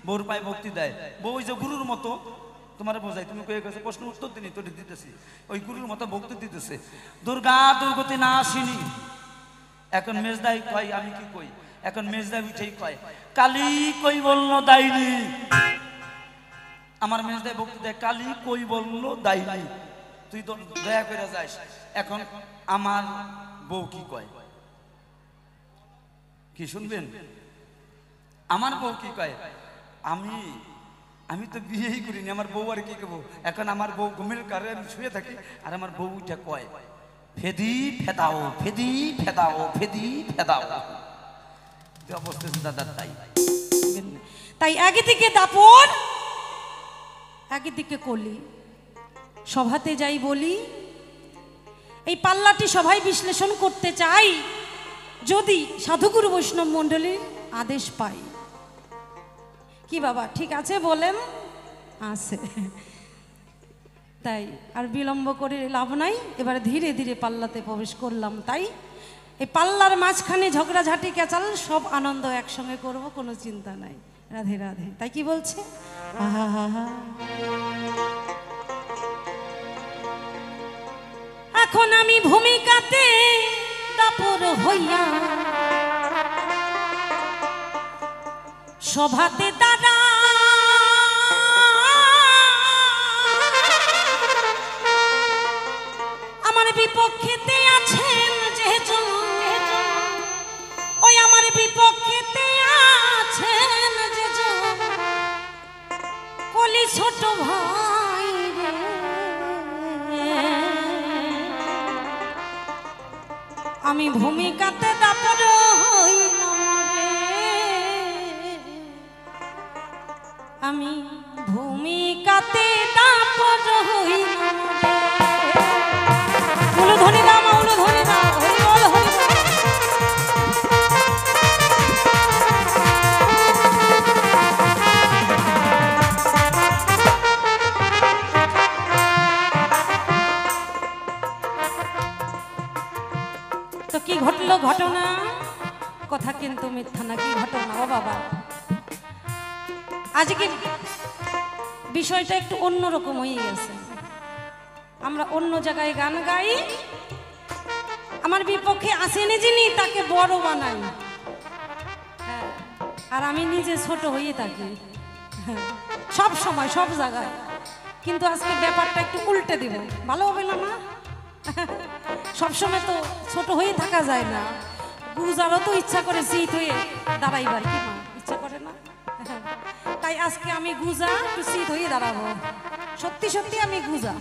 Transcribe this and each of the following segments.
বউর পায়ে ভক্তি দেয়, বউ ওই যে গুরুর মতো তোমার বোঝাই, তুমি কয়ে গেছে প্রশ্ন উত্তর দিনি তো দিতেছি, ওই গুরুর মতো ভক্তি দিতেছে। দুর্গা দুর্গতি না আসিনি, এখন মেজদাই কয় আমি কি কই, এখন মেজদাই উঠেই কয় কালী কই বললো দাইনি। আমার মেজদাই ভক্তি দেয় কালী কই বললো দাইনি, তুই তো দয়া করে যাস। এখন আমার বউ কি কয়, কি শুনবেন? আমার বউ কি কয়, আমি তো বিয়েই করিনি, আমার বউ আর কি করবো। এখন আমার বউ ঘুমের কারে আমি শুয়ে থাকি, আর আমার বউ উঠে কয় ফেদি ফেদাও ফেদি ফেদাও ফেদি ফেদাও। অবস্থা দাদা তাই তাই একদিকে দাপন একদিকে কলি, সভাতে যাই বলি এই পাল্লাটি সবাই বিশ্লেষণ করতে চাই যদি সাধুগুরু বৈষ্ণব মণ্ডলীর আদেশ পাই। কি বাবা ঠিক আছে বলেন? আছে। তাই আর বিলম্ব করে লাভ নাই, এবারে ধীরে ধীরে পাল্লাতে প্রবেশ করলাম। তাই এই পাল্লার মাঝখানে ঝগড়াঝাটি কেচাল সব আনন্দ একসঙ্গে করব, কোনো চিন্তা নাই। রাধে রাধে। তাই কি বলছে, এখন আমি ভূমিকাতে দাপর হইয়া সভাতে দাঁড়া, আমার বিপক্ষেতে আছেন যেহেতু, ওই আমার বিপক্ষেতে আছেন যেহেতু কলি ছোট ভাই রে, আমি ভূমিকাতে দাপর হইলাম রে, আমি ভূমিকাতে দাপর হইলাম রে। উলুধ্বনি দাও মা, উলুধ্বনি দাও, হরি বল হরি বল। তো কি ঘটলো ঘটনা, কথা কিন্তু মিথ্যা না। কি ঘটনা ও বাবা, আজকে বিষয়টা একটু অন্যরকম হয়ে গেছে। আমরা অন্য জায়গায় গান গাই, আমার বিপক্ষে আসেনি যিনি তাকে বড় বানাই, হ্যাঁ, আর আমি নিজে ছোট হয়ে থাকি সব সময় সব জায়গায়। কিন্তু আজকে ব্যাপারটা একটু উল্টে দিব, ভালো হবে না মা? সবসময় তো ছোট হয়ে থাকা যায় না, গুজারও তো ইচ্ছা করে জিত হয়ে দাঁড়াইবার, কি মা ইচ্ছা করে না? তাই আজকে আমি গুজা একটু শীত হয়ে দাঁড়াবো, সত্যি সত্যি আমি গুজা,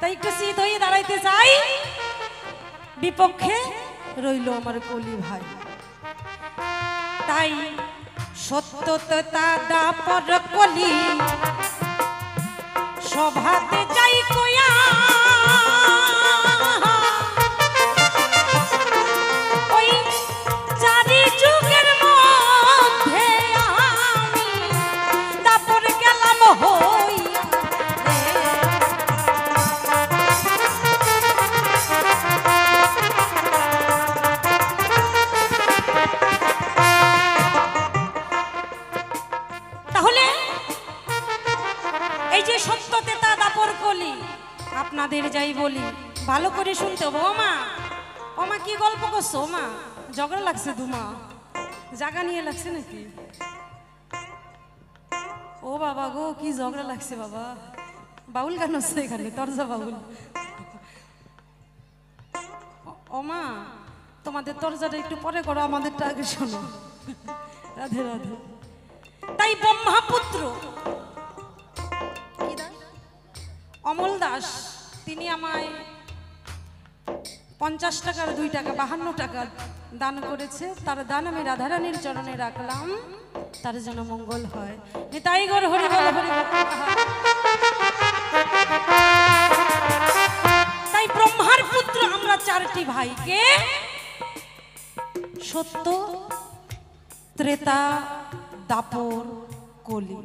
তাই একটু শীত হয়ে দাঁড়াইতে চাই। বিপক্ষে রইল আমার কলি ভাই, তাই সত্যতা দাপর কলি সভাতে যাই কয়া, ওই চারি যুগের মধ্যে আমি দাপর গেলাম হই। তাহলে এই যে সত্যতা দাপর কলি আপনাদের যাই বলি, ভালো করে শুনতে হবে। ও মা, ও মা কি গল্প করছো? ও মা ঝগড়া লাগছে, দুমা জায়গা নিয়ে লাগছে নাকি? ও বাবা গো, কি ঝগড়া লাগছে বাবা? বাউল গান হচ্ছে এখানে, তরজা বাউল। ও মা, তোমাদের তরজাটা একটু পরে করো, আমাদেরটা আগে শোনো। রাধে রাধে। তাই ব্রহ্মাপুত্র অমল দাস তিনি আমায় 50 টাকার 2 টাকা 52 টাকা দান করেছে। তার দান আমি রাধারানীর চরণে রাখলাম, তার যেন মঙ্গল হয়। তাই গর হরি বল হরি বল। তাই ব্রহ্মার পুত্র আমরা 4টি ভাইকে সত্য, ত্রেতা, দাপর, কলি।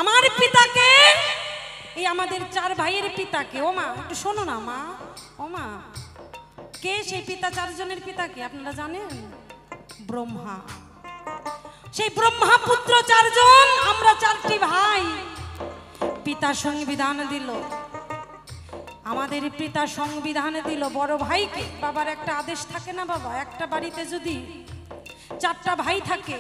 আমার পিতাকে, এই আমাদের 4 ভাইয়ের পিতাকে, ও মা একটু শোনো না মা, ও মা কে সেই পিতা? 4 জনের পিতাকে আপনারা জানেন? ব্রহ্মা। সেই ব্রহ্মাপুত্র 4 জন, আমরা 4টি ভাই। পিতা সংবিধান দিল, আমাদের পিতা সংবিধান দিল বড় ভাইকে। বাবার একটা আদেশ থাকে না বাবা, একটা বাড়িতে যদি 4টা ভাই থাকে,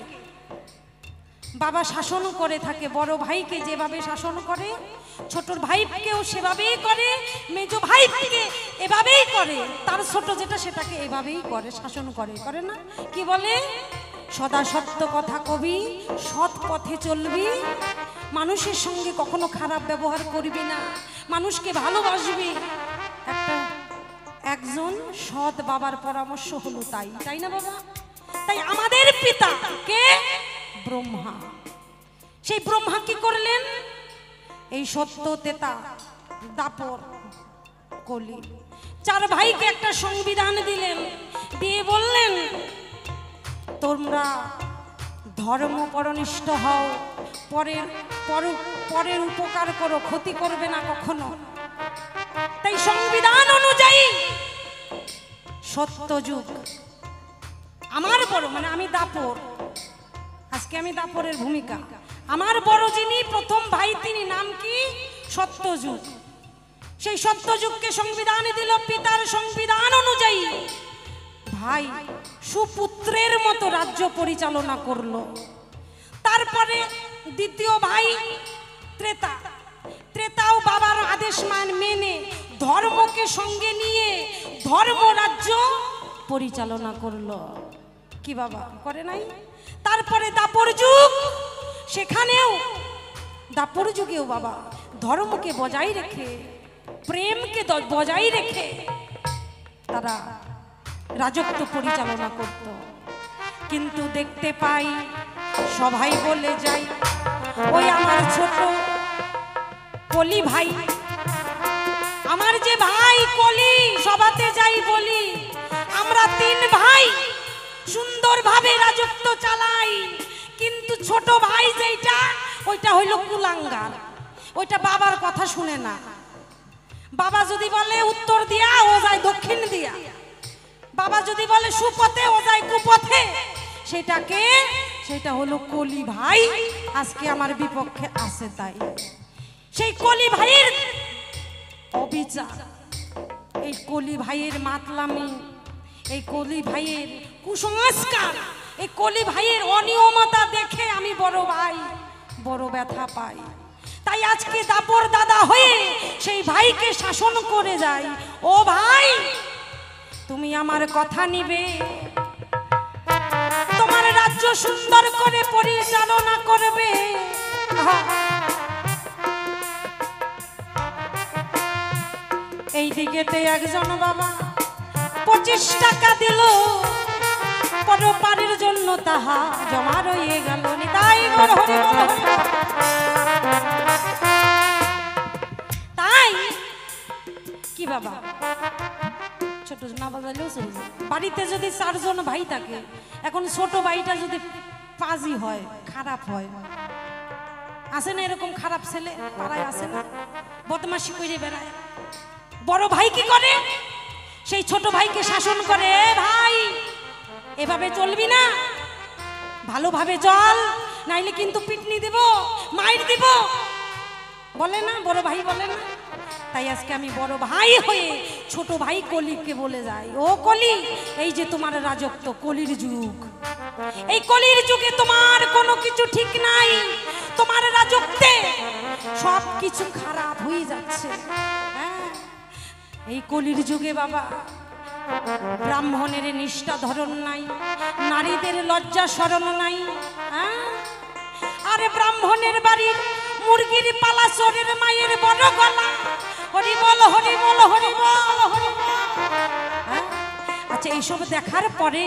বাবা শাসন করে থাকে। বড় ভাইকে যেভাবে শাসন করে, ছোট ভাইকেও সেভাবেই করে, মেজো ভাইকে এভাবেই করে, তার ছোট যেটা সেটাকে এভাবেই করে, শাসন করে, করে না? কি বলে? সদা সত্য কথা কবি, সৎ পথে চলবি, মানুষের সঙ্গে কখনো খারাপ ব্যবহার করবি না, মানুষকে ভালোবাসবি। একজন সৎ বাবার পরামর্শ হলো তাই, তাই না বাবা? তাই আমাদের পিতা কে? ব্রহ্মা। সেই ব্রহ্মা কি করলেন? এই সত্য, তেতা, দাপর, কলি 4 ভাইকে একটা সংবিধান দিলেন, দিয়ে বললেন তোমরা ধর্মপরনিষ্ঠ হও, পরের উপকার করো, ক্ষতি করবে না কখনো। তাই সংবিধান অনুযায়ী সত্যযুগ, আমার বড় মানে আমি দাপর, আজকে আমি দাপরের ভূমিকা। আমার বড় যিনি প্রথম ভাই, তিনি নাম কি? সত্যযুগ। সেই সত্যযুগকে সংবিধান দিল, পিতার সংবিধান অনুযায়ী ভাই সুপুত্রের মতো রাজ্য পরিচালনা করলো। তারপরে দ্বিতীয় ভাই ত্রেতা, ত্রেতাও বাবার আদেশ মেনে ধর্মকে সঙ্গে নিয়ে ধর্ম রাজ্য পরিচালনা করলো। কি বাবা করে নাই? তারপরে দাপর যুগ, সেখানেও দাপর যুগেও বাবা ধর্মকে বজায় রেখে, প্রেমকে বজায় রেখে তারা রাজত্ব পরিচালনা করত। কিন্তু দেখতে পাই সবাই বলে যাই, ওই আমার ছোট কলি ভাই, আমার যে ভাই কলি, সবাতে যাই বলি আমরা 3 ভাই সুন্দরভাবে রাজত্ব চালাই, কিন্তু ছোট ভাই যেটা, ওইটা হইল কুলাঙ্গার, ওইটা বাবার কথা শুনে না। বাবা যদি বলে উত্তর দিয়া, ও যায় দক্ষিণ দিয়া। বাবা যদি বলে সুপথে, ও যায় কুপথে। সেটা হলো কলি ভাই, আজকে আমার বিপক্ষে আছে। তাই সেই কলি ভাইয়ের অবিচার, এই কলি ভাইয়ের মাতলামি, এই কলি ভাইয়ের কুসংস্কার, এই কলি ভাইয়ের অনিয়মতা দেখে আমি বড় ভাই বড় ব্যথা পাই। তাই আজকে দাপর দাদা হয়ে সেই ভাইকে শাসন করে যাই, ও ভাই তুমি আমার কথা নিবে, তোমার রাজ্য সুন্দর করে পরিচালনা করবে। এই দিকেতে একজন বাবা 25 টাকা দিল, পরপারের জন্য তাহা জমা রয়ে গেল। তাই তাই কি বাবা, ছোট না বাজালেও চলবে। বাড়িতে যদি 4 জন ভাই থাকে, এখন ছোট ভাইটা যদি পাজি হয়, খারাপ হয়, আসে না এরকম খারাপ ছেলে পাড়ায়? আসে না? বদমাশি করে বেড়ায়। বড় ভাই কি করে? সেই ছোট ভাইকে শাসন করে, ভাই এভাবে চলবি না, ভালোভাবে চল, নাইলে কিন্তু পিটনি দিব, মাইর দিব, বলে না বড় ভাই, বলে না? তাই আজকে আমি বড় ভাই হয়ে ছোট ভাই কলিকে বলে যাই, ও কলি, এই যে তোমার রাজত্ব, কলির যুগ, এই কলির যুগে তোমার কোনো কিছু ঠিক নাই, তোমার রাজত্বে সব কিছু খারাপ হয়ে যাচ্ছে। হ্যাঁ, এই কলির যুগে বাবা ব্রাহ্মণের নিষ্ঠা ধরন নাই, নারীদের লজ্জা শরম নাই। হ্যাঁ, আরে ব্রাহ্মণের বাড়ির মুরগির পালা, চোরের মায়ের বড় গলা, হরি বল হরি বল হরি বল হরি বল। আচ্ছা, এইসব দেখার পরে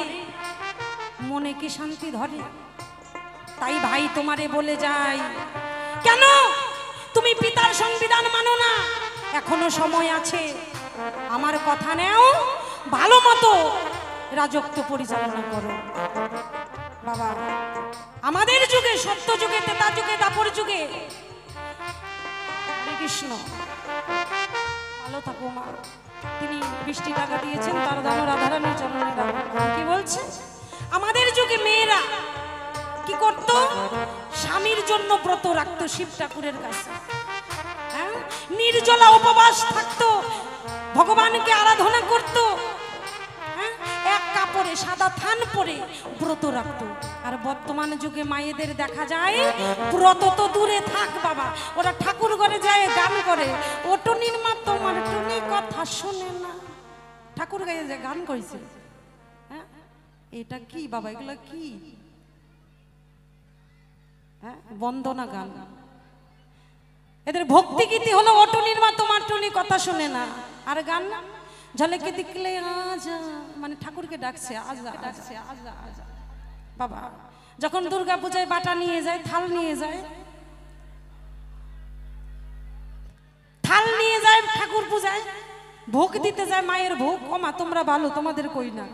মনে কি শান্তি ধরে? তাই ভাই তোমারে বলে যাই, কেন তুমি পিতার সংবিধান মানো না? এখনো সময় আছে, আমার কথা নেও, ভালো মতো রাজত্ব পরিচালনা করো। বাবা আমাদের যুগে, সত্য যুগে, তেতা যুগে, দাপর যুগে, হরে কৃষ্ণ, ভালো থাকো মা। তিনি 20 টাকা দিয়েছেন, তার দাম রাধারানীর চরণে দাও। কি বলছে? আমাদের যুগে মেয়েরা কি করত? স্বামীর জন্য ব্রত রাখতো শিব ঠাকুরের কাছে। হ্যাঁ, নির্জলা উপবাস থাকতো, ভগবানকে আরাধনা করত। হ্যাঁ, এক কাপড়ে সাদা থান পরে ব্রত রাখতো। আর বর্তমান যুগে মায়েদের দেখা যায় ব্রত তো দূরে থাক বাবা, ওরা ঠাকুর ঘরে যায় গান করে, ও টুনির মা তোমার টুনি কথা শোনে না, ঠাকুর গায়ে যে গান করেছে। হ্যাঁ, এটা কি বাবা, এগুলো কি? হ্যাঁ, বন্দনা গান। এদের ভক্তি গীতি হলো ও টুনির মা তোমার টুনি কথা শোনে না। আর গান ঝলকে দিকলে আজা, মানে ঠাকুরকে ডাকছে আজা, ডাকছে আজা আজা। বাবা যখন দুর্গা পূজায় বাটা নিয়ে যায়, থাল নিয়ে যায়, থাল নিয়ে যায় ঠাকুর পূজায়, ভোগ দিতে যায়, মায়ের ভোগ। ও মা তোমরা ভালো, তোমাদের কই না,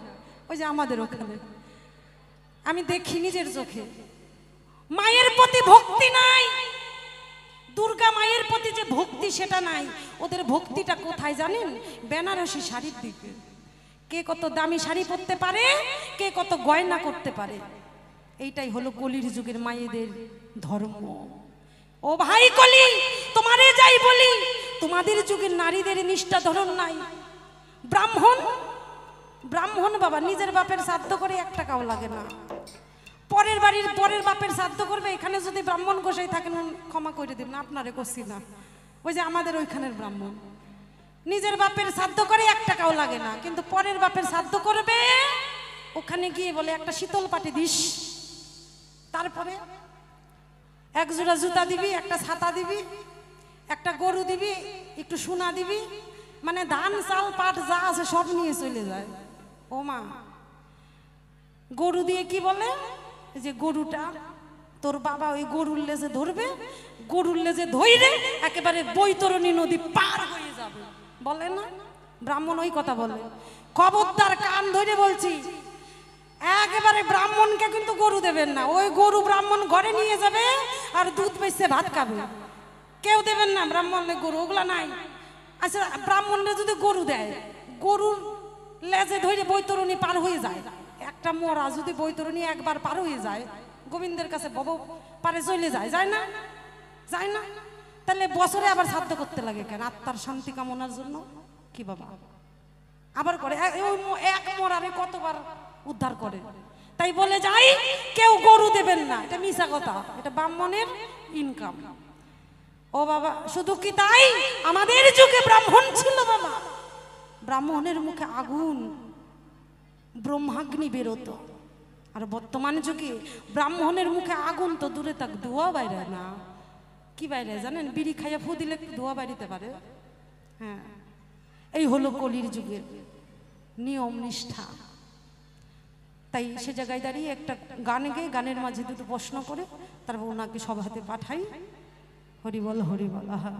ওই যে আমাদের ওখানে আমি দেখি নিজের চোখে, মায়ের প্রতি ভক্তি নাই। দুর্গা মায়ের প্রতি যে ভক্তি সেটা নাই। ওদের ভক্তিটা কোথায় জানেন? বেনারসি শাড়ির দিকে। কে কত দামি শাড়ি পরতে পারে, কে কত গয়না করতে পারে। এইটাই হলো কলির যুগের মায়েদের ধর্ম। ও ভাই কলি, তোমারে যাই বলি, তোমাদের যুগের নারীদের নিষ্ঠা ধরন নাই। ব্রাহ্মণ, ব্রাহ্মণ বাবা নিজের বাপের শ্রাদ্ধ করে 1 টাকাও লাগে না। পরের বাড়ির পরের বাপের শ্রাদ্ধ করবে, এখানে যদি ব্রাহ্মণ গোসাই থাকেন ক্ষমা করে দেবেন, আপনারে করছি না। ওই যে আমাদের ওইখানের ব্রাহ্মণ নিজের বাপের শ্রাদ্ধ করে 1 টাকাও লাগে না, কিন্তু পরের বাপের শ্রাদ্ধ করবে, ওখানে গিয়ে বলে একটা শীতল পাটি দিস, তারপরে 1 জোড়া জুতা দিবি, একটা ছাতা দিবি, একটা গরু দিবি, একটু সোনা দিবি, মানে ধান চাল পাট যা আছে সব নিয়ে চলে যায়। ও মা, গরু দিয়ে কি বলে, যে গরুটা তোর বাবা ওই গরুর লেজে ধরবে, গরুর লেজে ধইরে একেবারে বৈতরণী নদী পার হয়ে যাবে, বলে না ব্রাহ্মণ? ওই কথা বলে। খবরদার, কান ধরে বলছি, একেবারে ব্রাহ্মণকে কিন্তু গরু দেবেন না। ওই গরু ব্রাহ্মণ ঘরে নিয়ে যাবে আর দুধ বেচে ভাত খাবে, কেউ দেবেন না ব্রাহ্মণের গরু, ওগুলা নাই। আচ্ছা, ব্রাহ্মণরা যদি গরু দেয়, গরুর লেজে ধরে বৈতরণী পার হয়ে যায়, একটা মোরা যদি বৈতরণী একবার পার হয়ে যায়, গোবিন্দের কাছে বব পারে চলে যায়, যায় না? যায় না? তাহলে বছরে আবার শ্রাদ্ধ করতে লাগে কেন? আত্মার শান্তি কামনার জন্য কি বাবা আবার করে? এক মোরারে কতবার উদ্ধার করে। তাই বলে যাই, কেউ গরু দেবেন না, এটা মিছা কথা, এটা ব্রাহ্মণের ইনকাম। ও বাবা, শুধু কি তাই? আমাদের যুগে ব্রাহ্মণ ছিল বাবা, ব্রাহ্মণের মুখে আগুন, ব্রহ্মাগ্নি বেরোতো। আর বর্তমান যুগে ব্রাহ্মণের মুখে আগুন তো দূরে থাক, ধোঁয়া বাইরে না। কি বাইরে জানেন? বিড়ি খাইয়া ফু দিলে ধোঁয়া বাইরিতে পারে। হ্যাঁ, এই হলো কলির যুগের নিয়ম নিষ্ঠা। তাই সে জায়গায় দাঁড়িয়ে একটা গান গেয়ে, গানের মাঝে দুটো প্রশ্ন করে তারপর ওনাকে সভাতে পাঠাই। হরিবল হরিবল। আহা,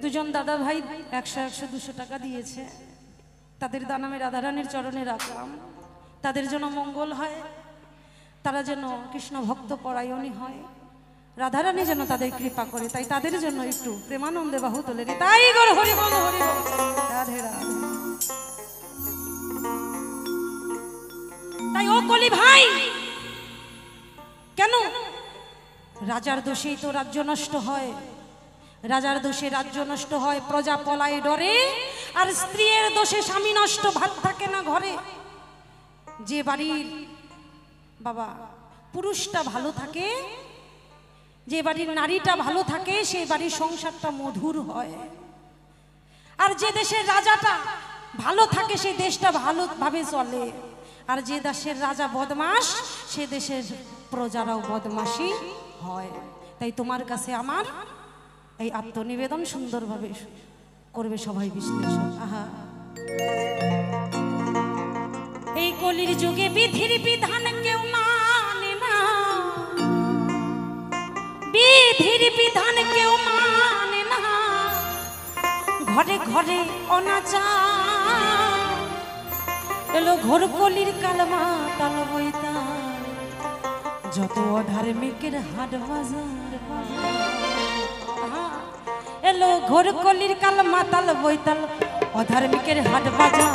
দুজন দাদা ভাই 100-100-200 টাকা দিয়েছে, তাদের দান আমি রাধারানীর চরণে রাখলাম। তাদের জন্য মঙ্গল হয়, তারা যেন কৃষ্ণ ভক্ত পরায়ণী হয়, রাধারানী যেন তাদের কৃপা করে। তাই তাদের জন্য একটু প্রেমানন্দে বাহু তোলে। তাই গর হরি বল হরি বল, রাধে রাধে। তাই ও কলি ভাই, কেন রাজার দোষেই তো রাজ্য নষ্ট হয়, রাজার দোষে রাজ্য নষ্ট হয়, প্রজা পলায় ডরে, আর স্ত্রীর দোষে স্বামী নষ্ট, ভাত থাকে না ঘরে। যে বাড়ির বাবা পুরুষটা ভালো থাকে, যে বাড়ির নারীটা ভালো থাকে, সেই বাড়ির সংসারটা মধুর হয়। আর যে দেশের রাজাটা ভালো থাকে, সেই দেশটা ভালোভাবে চলে। আর যে দেশের রাজা বদমাশ, সে দেশের প্রজারাও বদমাশি হয়। তাই তোমার কাছে আমার এই আত্মনিবেদন, সুন্দরভাবে করবে সবাই বিশ্লেষণ। আহা, এই কলির যুগে বিধির বিধান কেউ মানে না, বিধির বিধান কেউ মানে না, ঘরে ঘরে অনাচার, এলো ঘোর কলির কালমা তাল বইতা যত অধার্মিকের হাট বাজার এলো ঘোর কলির কালমা তাল বইতাল অধার্মিকের হাট বাজার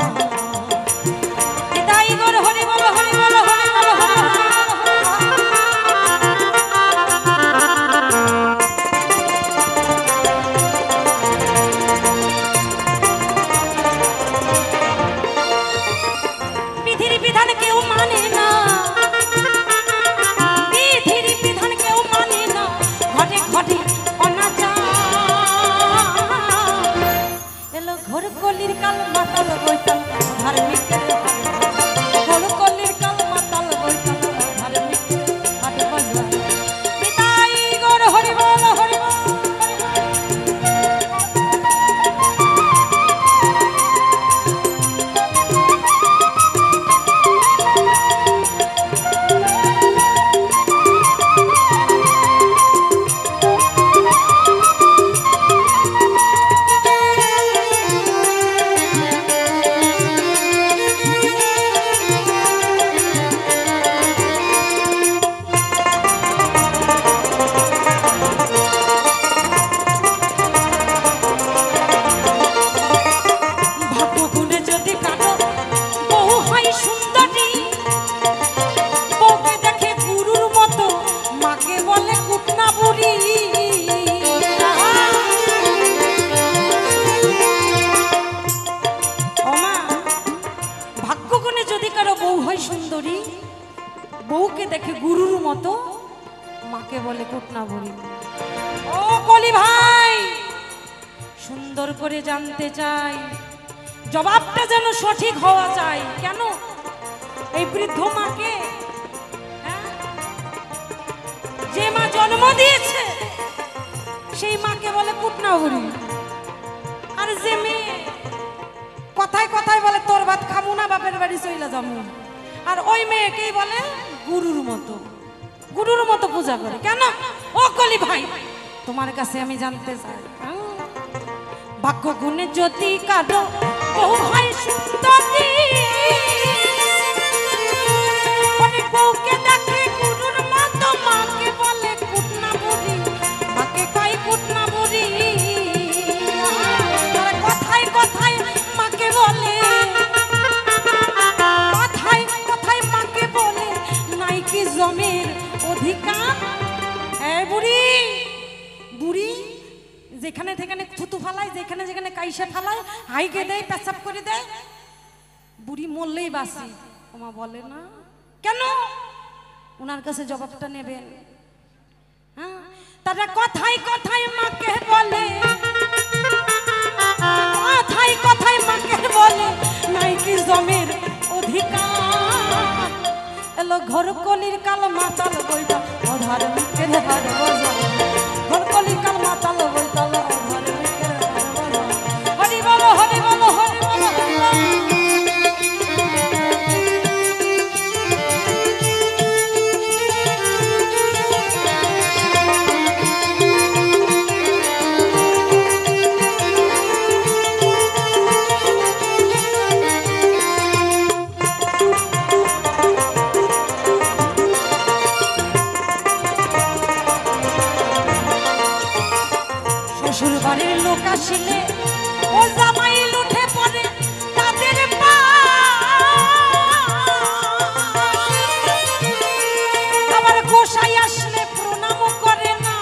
তাই গর হরি বল হরি বল হরি বল হরি বিধান কেউ মানে না বিধির বিধান কেউ মানে না ঘটে ঘটে অনাচার এলো ঘোর কলির কাল মাতাল বইতাল ধার্মিকের ঘোর কলির কাল মাতাল বইতাল ধার্মিকের হাট বাজার বিদায় গর হরি বল হরি বল বউকে দেখে গুরুর মতো মাকে বলে কুটনা বলি ও কলি ভাই সুন্দর করে জানতে চাই জবাবটা যেন সঠিক হওয়া চাই কেন এই বৃদ্ধ মাকে যে মা জন্ম দিয়েছে সেই মাকে বলে কুটনা বলি আর যে মেয়ে কথায় কথায় বলে তোর ভাত খাবো না বাপের বাড়ি চইলা যাবো আর ওই মেয়েকেই বলে গুরুর মতো পূজা করে কেন ও কলি ভাই তোমার কাছে আমি জানতে চাই ভাগ্য গুণে যদি কারো বউ হয় সুন্দরী অনেক বউকে দেখে গুরুর মতো মাকে বলে কুটনা বুড়ি মাকে কয় কুটনা বুড়ি কথায় কথায় মাকে বলে কি জমির অধিকার বুড়ি বুড়ি যেখানে যেখানে থুতু ফালায় যেখানে যেখানে কাইসা ফালায় হাইকে দেয় পেশাব করে দেয় বুড়ি মরলেই বাসি ওমা বলে না কেন ওনার কাছে জবাবটা নেবেন হ্যাঁ তারা কথায় কথায় মাকে বলে কথায় কথায় মাকে বলে নাই কি জমির অধিকার এলো ঘোর কলির কাল মাতাল বইতাল অধার্মিকের হাট বাজার ঘোর কলির কাল মাতাল বইতাল অধার্মিকের হাট বাজার হরি বল হরি বল হরি বল হরি বল বাড়ির লোক আসিলে ও জামাই লুঠে পড়ে তাদের আবার গোসাই আসলে প্রণাম করে না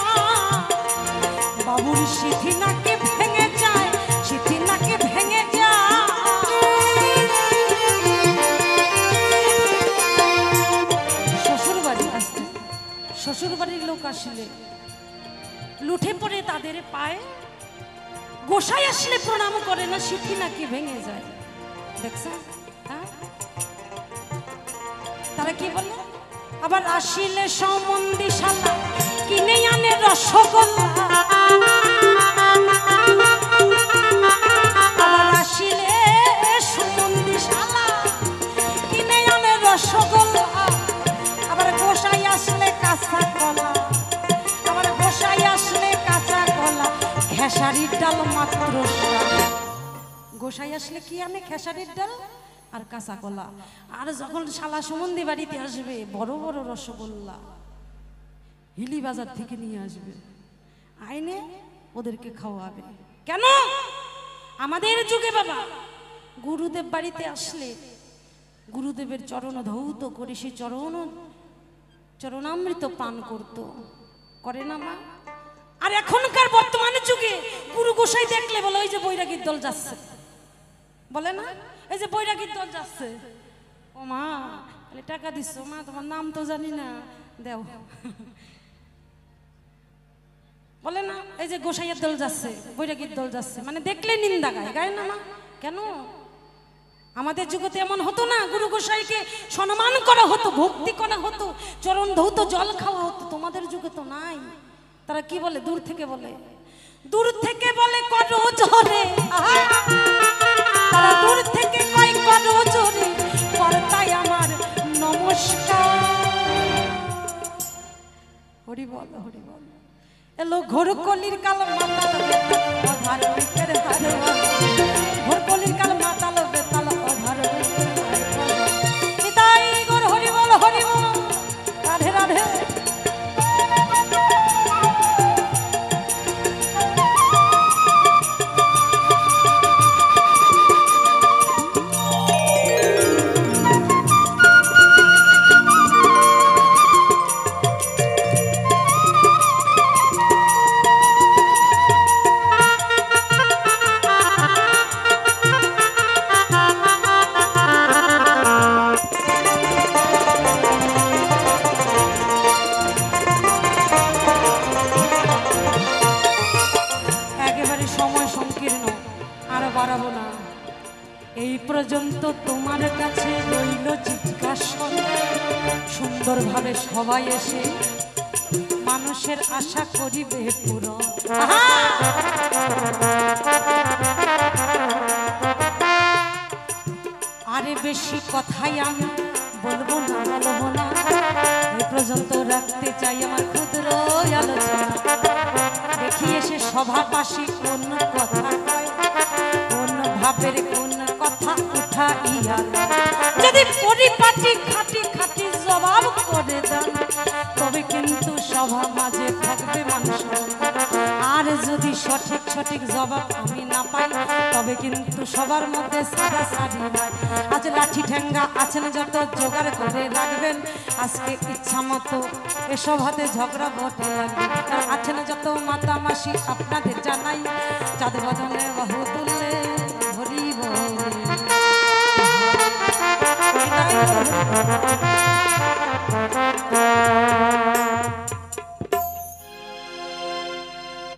বাবুর সিথি নাকে ভেঙে যায় সিথি নাকে ভেঙে যায় শ্বশুর বাড়ির লোক আসলে লুঠে পড়ে তাদের পায়ে গোসাই আসলে প্রণাম করে না সিথি নাকি ভেঙে যায় দেখছেন তারা কি বলে আবার আসিলে সম্বন্ধী শালা কিনে আনে রসগোল্লা আবার আসিলে সম্বন্ধী শালা কিনে আনে রসগোল্লা আবার গোসাই আসলে কাঁচা কলা আবার গোসাই আসলে কাঁচা কলা খেসারির ডাল মাত্র গোসাই আসলে কি আনে খেসারির ডাল আর কাঁচা কলা। আর যখন শালা সুমন্দি বাড়িতে আসবে বড় বড় রসগোল্লা হিলি বাজার থেকে নিয়ে আসবে, আইনে ওদেরকে খাওয়াবে। কেন? আমাদের যুগে বাবা গুরুদেব বাড়িতে আসলে গুরুদেবের চরণ ধৌত করে সে চরণামৃত পান করত, করে না মা? আর এখনকার বর্তমানে যুগে গুরু গোসাই দেখলে বলে ওই যে বৈরাগীর দল যাচ্ছে, বলে না এই যে বৈরাগীর দল যাচ্ছে, ও মা তাহলে টাকা দিচ্ছ মা, তোমার নাম তো জানি না, দেও। বলে না এই যে গোসাইয়ের দল যাচ্ছে, বৈরাগীর দল যাচ্ছে, মানে দেখলে নিন্দা গায়, গায় না মা? কেন? আমাদের যুগে তো এমন হতো না, গুরু গোসাইকে সম্মান করা হতো, ভক্তি করা হতো, চরণ ধৌত জল খাওয়া হতো। তোমাদের যুগে তো নাই। তারা কি বলে? দূর থেকে বলে, দূর থেকে বলে করো জোরে, তারা দূর থেকে কয় করো জোরে, কর্তাই আমার নমস্কার। হরি বল হরি বল। এলো ঘোর কলির কাল মাতাল বেতাল অধার বিকের হার, ঘোর কলির কাল মাতাল বেতাল অধার বিকের হার। নিতাই গৌর হরি বল হরি বল, রাধে রাধে। পর্যন্ত তোমার কাছে রইল জিজ্ঞাসা, সুন্দরভাবে সবাই এসে মানুষের আশা করিবে পূরণ। আরে বেশি কথাই আমি বলবো না, বলবো না, এ পর্যন্ত রাখতে চাই আমার ক্ষুদ্র আলোচনা। দেখি এসে সভাবাসী কোন কথা কয়, কোন ভাবের কোন কথা উঠাইয়া, যদি পরিপাটি খাটি খাটি জবাব করে দেন তবে কিন্তু সভা মাঝে থাকবে মানুষ। আর যদি সঠিক সঠিক জবাব আমি না পাই তবে কিন্তু সবার মধ্যে সাদা সাদি হয়। আজ লাঠি ঠেঙ্গা আছেন যত জোগাড় করে রাখবেন, আজকে ইচ্ছা মতো এসব হাতে ঝগড়া ঘটে লাগবে। আছেন যত মাতা মাসি আপনাদের জানাই, যাদের বদনে বাহু তুললে হরি বলে।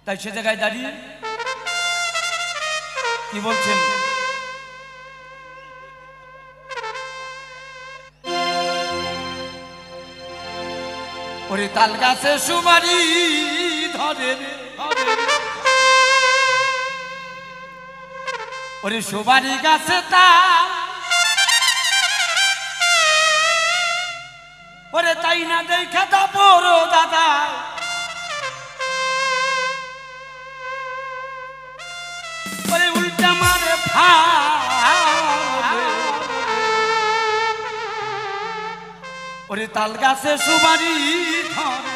তাই সে জায়গায় দাঁড়িয়ে কি বলছেন? ওরে তাল গাছে সুমারি ধরে, ওরে সুমারি গাছে তাল, ওরে তাই না দেখা তা বড় দাদা, ওরে উল্টা মারে ভাবে, ওরে তাল গাছে সুমারি ধরে,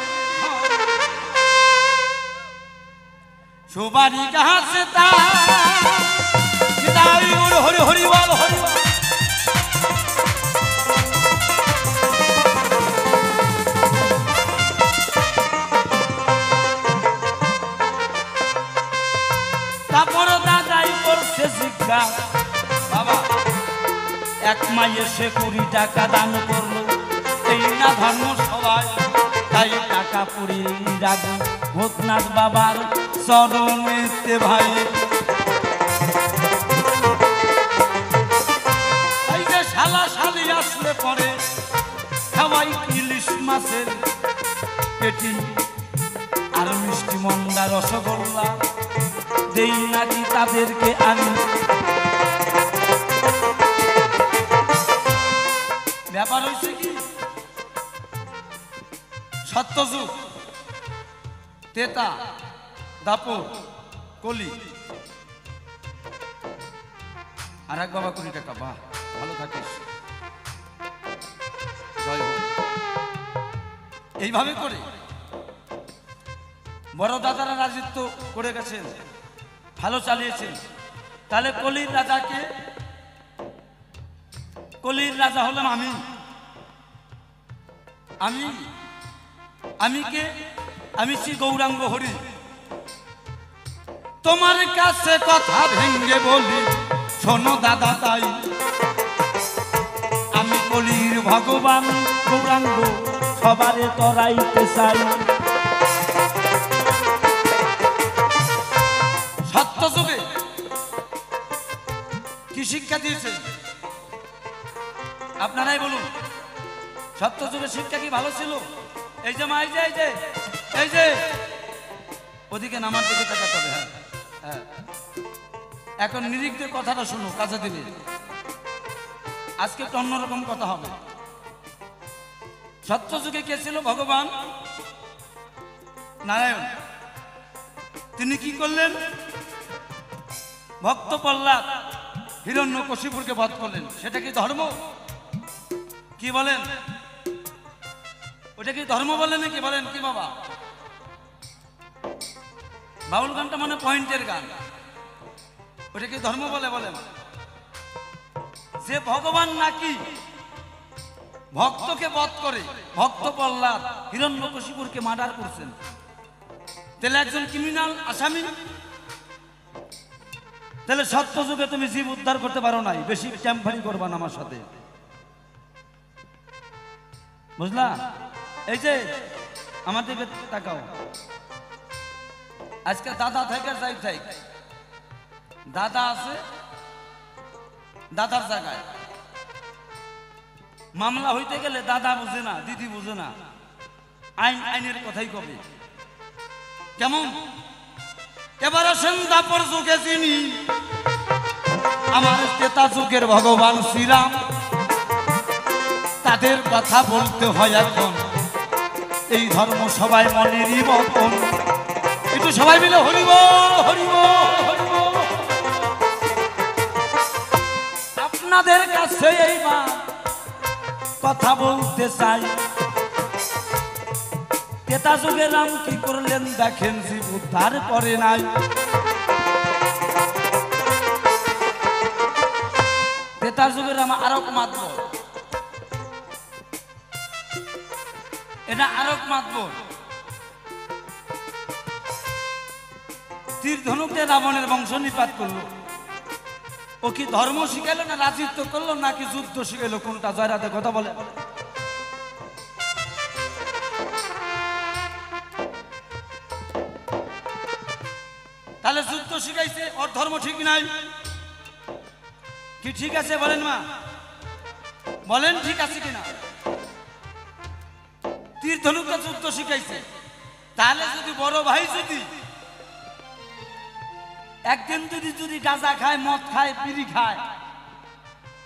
সুমারি গাছে তাল, হরি হরি বল হরি বল। তারপর দাদাই করছে জিজ্ঞাসা, বাবা এক মাইয়ে সে 20 টাকা দান করলো, এই না ধর্ম সবাই, তাই টাকা পুরি রাখবো ভূতনাথ বাবার চরণেতে ভাই। এই যে শালা শালি আসলে পরে সবাই ইলিশ মাছের পেটি আর মিষ্টি মন্ডা রসগোল্লা দেই নাকি তাদেরকে আমি। ব্যাপার হয়েছে কি, সত্যযুগ তেতা দাপর কলি, আর এক বাবা 20 টাকা, বাহ ভালো থাকিস, জয় হোক। এইভাবে করে বড় দাদারা রাজত্ব করে গেছেন, ভালো চালিয়েছেন। তাহলে কলির রাজাকে, কলির রাজা হলাম আমি। আমি আমি কে? আমি শ্রী গৌরাঙ্গ হরি। তোমার কাছে কথা ভেঙ্গে বলি, শোনো দাদা তাই, আমি কলির ভগবান গৌরাঙ্গ, সবারে তরাইতে চাই। সত্য যুগে কি শিক্ষা দিয়েছে আপনারাই বলুন? সত্য যুগের শিক্ষা কি ভালো ছিল? এই যে মা, এই যে এই যে এই যে ওদিকে নামার দিকে তাকাতে হবে। হ্যাঁ হ্যাঁ, এখন নিরিখদের কথাটা শুনো কাছে দিলে, আজকে একটু অন্যরকম কথা হবে। সত্য যুগে কে ছিল? ভগবান নারায়ণ। তিনি কি করলেন? ভক্ত প্রহ্লাদ হিরণ্যকশিপুরকে বধ করলেন। সেটা কি ধর্ম? কি বলেন? ওটা কি ধর্ম বলেন নাকি? বলেন কি বাবা? বাউল গানটা মানে পয়েন্টের গান, ওটা কি ধর্ম বলে? বলেন। যে ভগবান নাকি ভক্তকে বধ করে, ভক্ত প্রহ্লাদ হিরণ্যকশিপুরকে মার্ডার করছেন, তাহলে একজন ক্রিমিনাল আসামি। তাহলে সত্য যুগে তুমি জীব উদ্ধার করতে পারো নাই, বেশি ক্যাম্পানি করবা না আমার সাথে, বুঝলা? এই যে আমার দিকে তাকাও, আজকে দাদা থেকে যাই থাক, দাদা আছে দাদার জায়গায়, মামলা হইতে গেলে দাদা বুঝে না, দিদি বুঝে না, আইন আইনের কথাই কবে। কেমন? এবার আসেন দাপর যুগে চিনি আমার ত্রেতা যুগের ভগবান শ্রীরাম, তাদের কথা বলতে হয় এখন, এই ধর্ম সবাই মনেরই মতন। একটু সবাই মিলে হরিব হরিব হরিব। আপনাদের কাছে এইবার কথা বলতে চাই, ত্রেতা যুগে রাম কি করলেন দেখেন, জীব উদ্ধার করে নাই। ত্রেতা যুগে রাম আরক মাতবর, এটা আরক মাতবর, তীর ধনুক দিয়ে রাবণের বংশ নিপাত করলো। ও কি ধর্ম শিখাইলো না রাজত্ব করলো নাকি যুদ্ধ শিখাইলো? কোনটা? জয়রাতে কথা বলে। তাহলে যুদ্ধ শিখাইছে, ওর ধর্ম ঠিক নাই কি? ঠিক আছে বলেন মা, বলেন ঠিক আছে কিনা? তীর ধনুকটা যুদ্ধ শিখাইছে, তাহলে যদি বড় ভাই যদি একদিন যদি গাঁজা খায়, মদ খায়, বিড়ি খায়,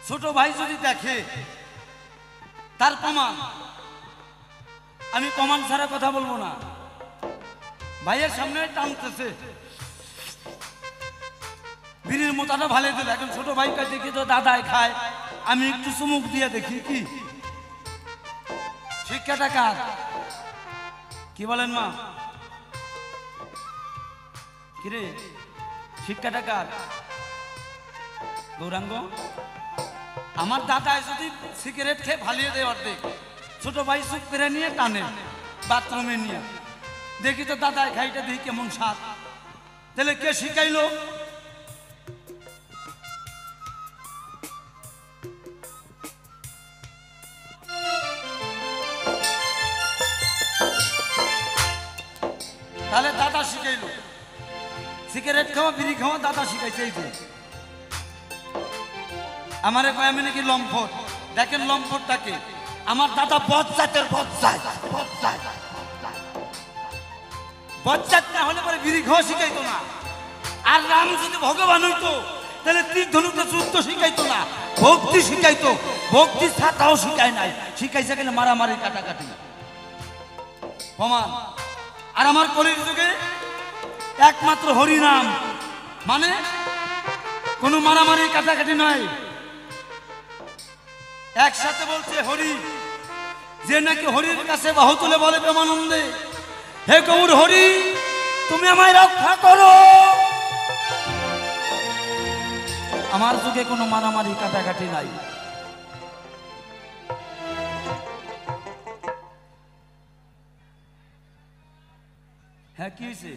ছোট ভাই যদি দেখে, তার প্রমাণ। আমি প্রমাণ ছাড়া কথা বলবো না। ভাইয়ের সামনে টানতেছে, বিড়ির মোতাটা ভালো দিল, এখন ছোট ভাইকে দেখি তো দাদাই খায়, আমি একটু চুমুক দিয়ে দেখি, কি শিক্ষাটা কার? কি বলেন মা? কিরে শিক্ষাটা কার? গৌরাঙ্গ, আমার দাদায় যদি সিগারেট খেয়ে ফালিয়ে দেয় অর্ধেক, ছোট ভাই চুপ করে নিয়ে টানে বাথরুমে নিয়ে, দেখি তো দাদায় খাইটা দেখি কেমন স্বাদ। তাহলে কে শিখাইলো? তাহলে দাদা শিখাইলো। সিগারেট খাওয়া, বিড়ি খাওয়া দাদা শিখাইছে। এই যে আমারে কয় আমি নাকি লম্পট। দেখেন লম্পটটাকে, আমার দাদা বজ্জাতের বজ্জাত, বজ্জাত বজ্জাত না হলে পরে বিড়ি খাওয়া শিখাইতো না। আর রাম যদি ভগবান হইতো তাহলে তীর ধনুকে যুদ্ধ শিখাইতো না, ভক্তি শিখাইতো। ভক্তি ছাতাও শিখায় নাই, শিখাইছে গেলে মারামারি কাটাকাটি প্রমাণ। আর আমার কলির যুগে একমাত্র হরিনাম, মানে কোনো মারামারি কাটাকাটি নয়। একসাথে বলছে হরি, যে নাকি হরির কাছে বাহু তুলে বলে প্রেমানন্দে, হে গৌর হরি তুমি আমায় রক্ষা করো। আমার যুগে কোনো মারামারি কাটাকাটি নাই। হ্যাঁ কি হয়েছে?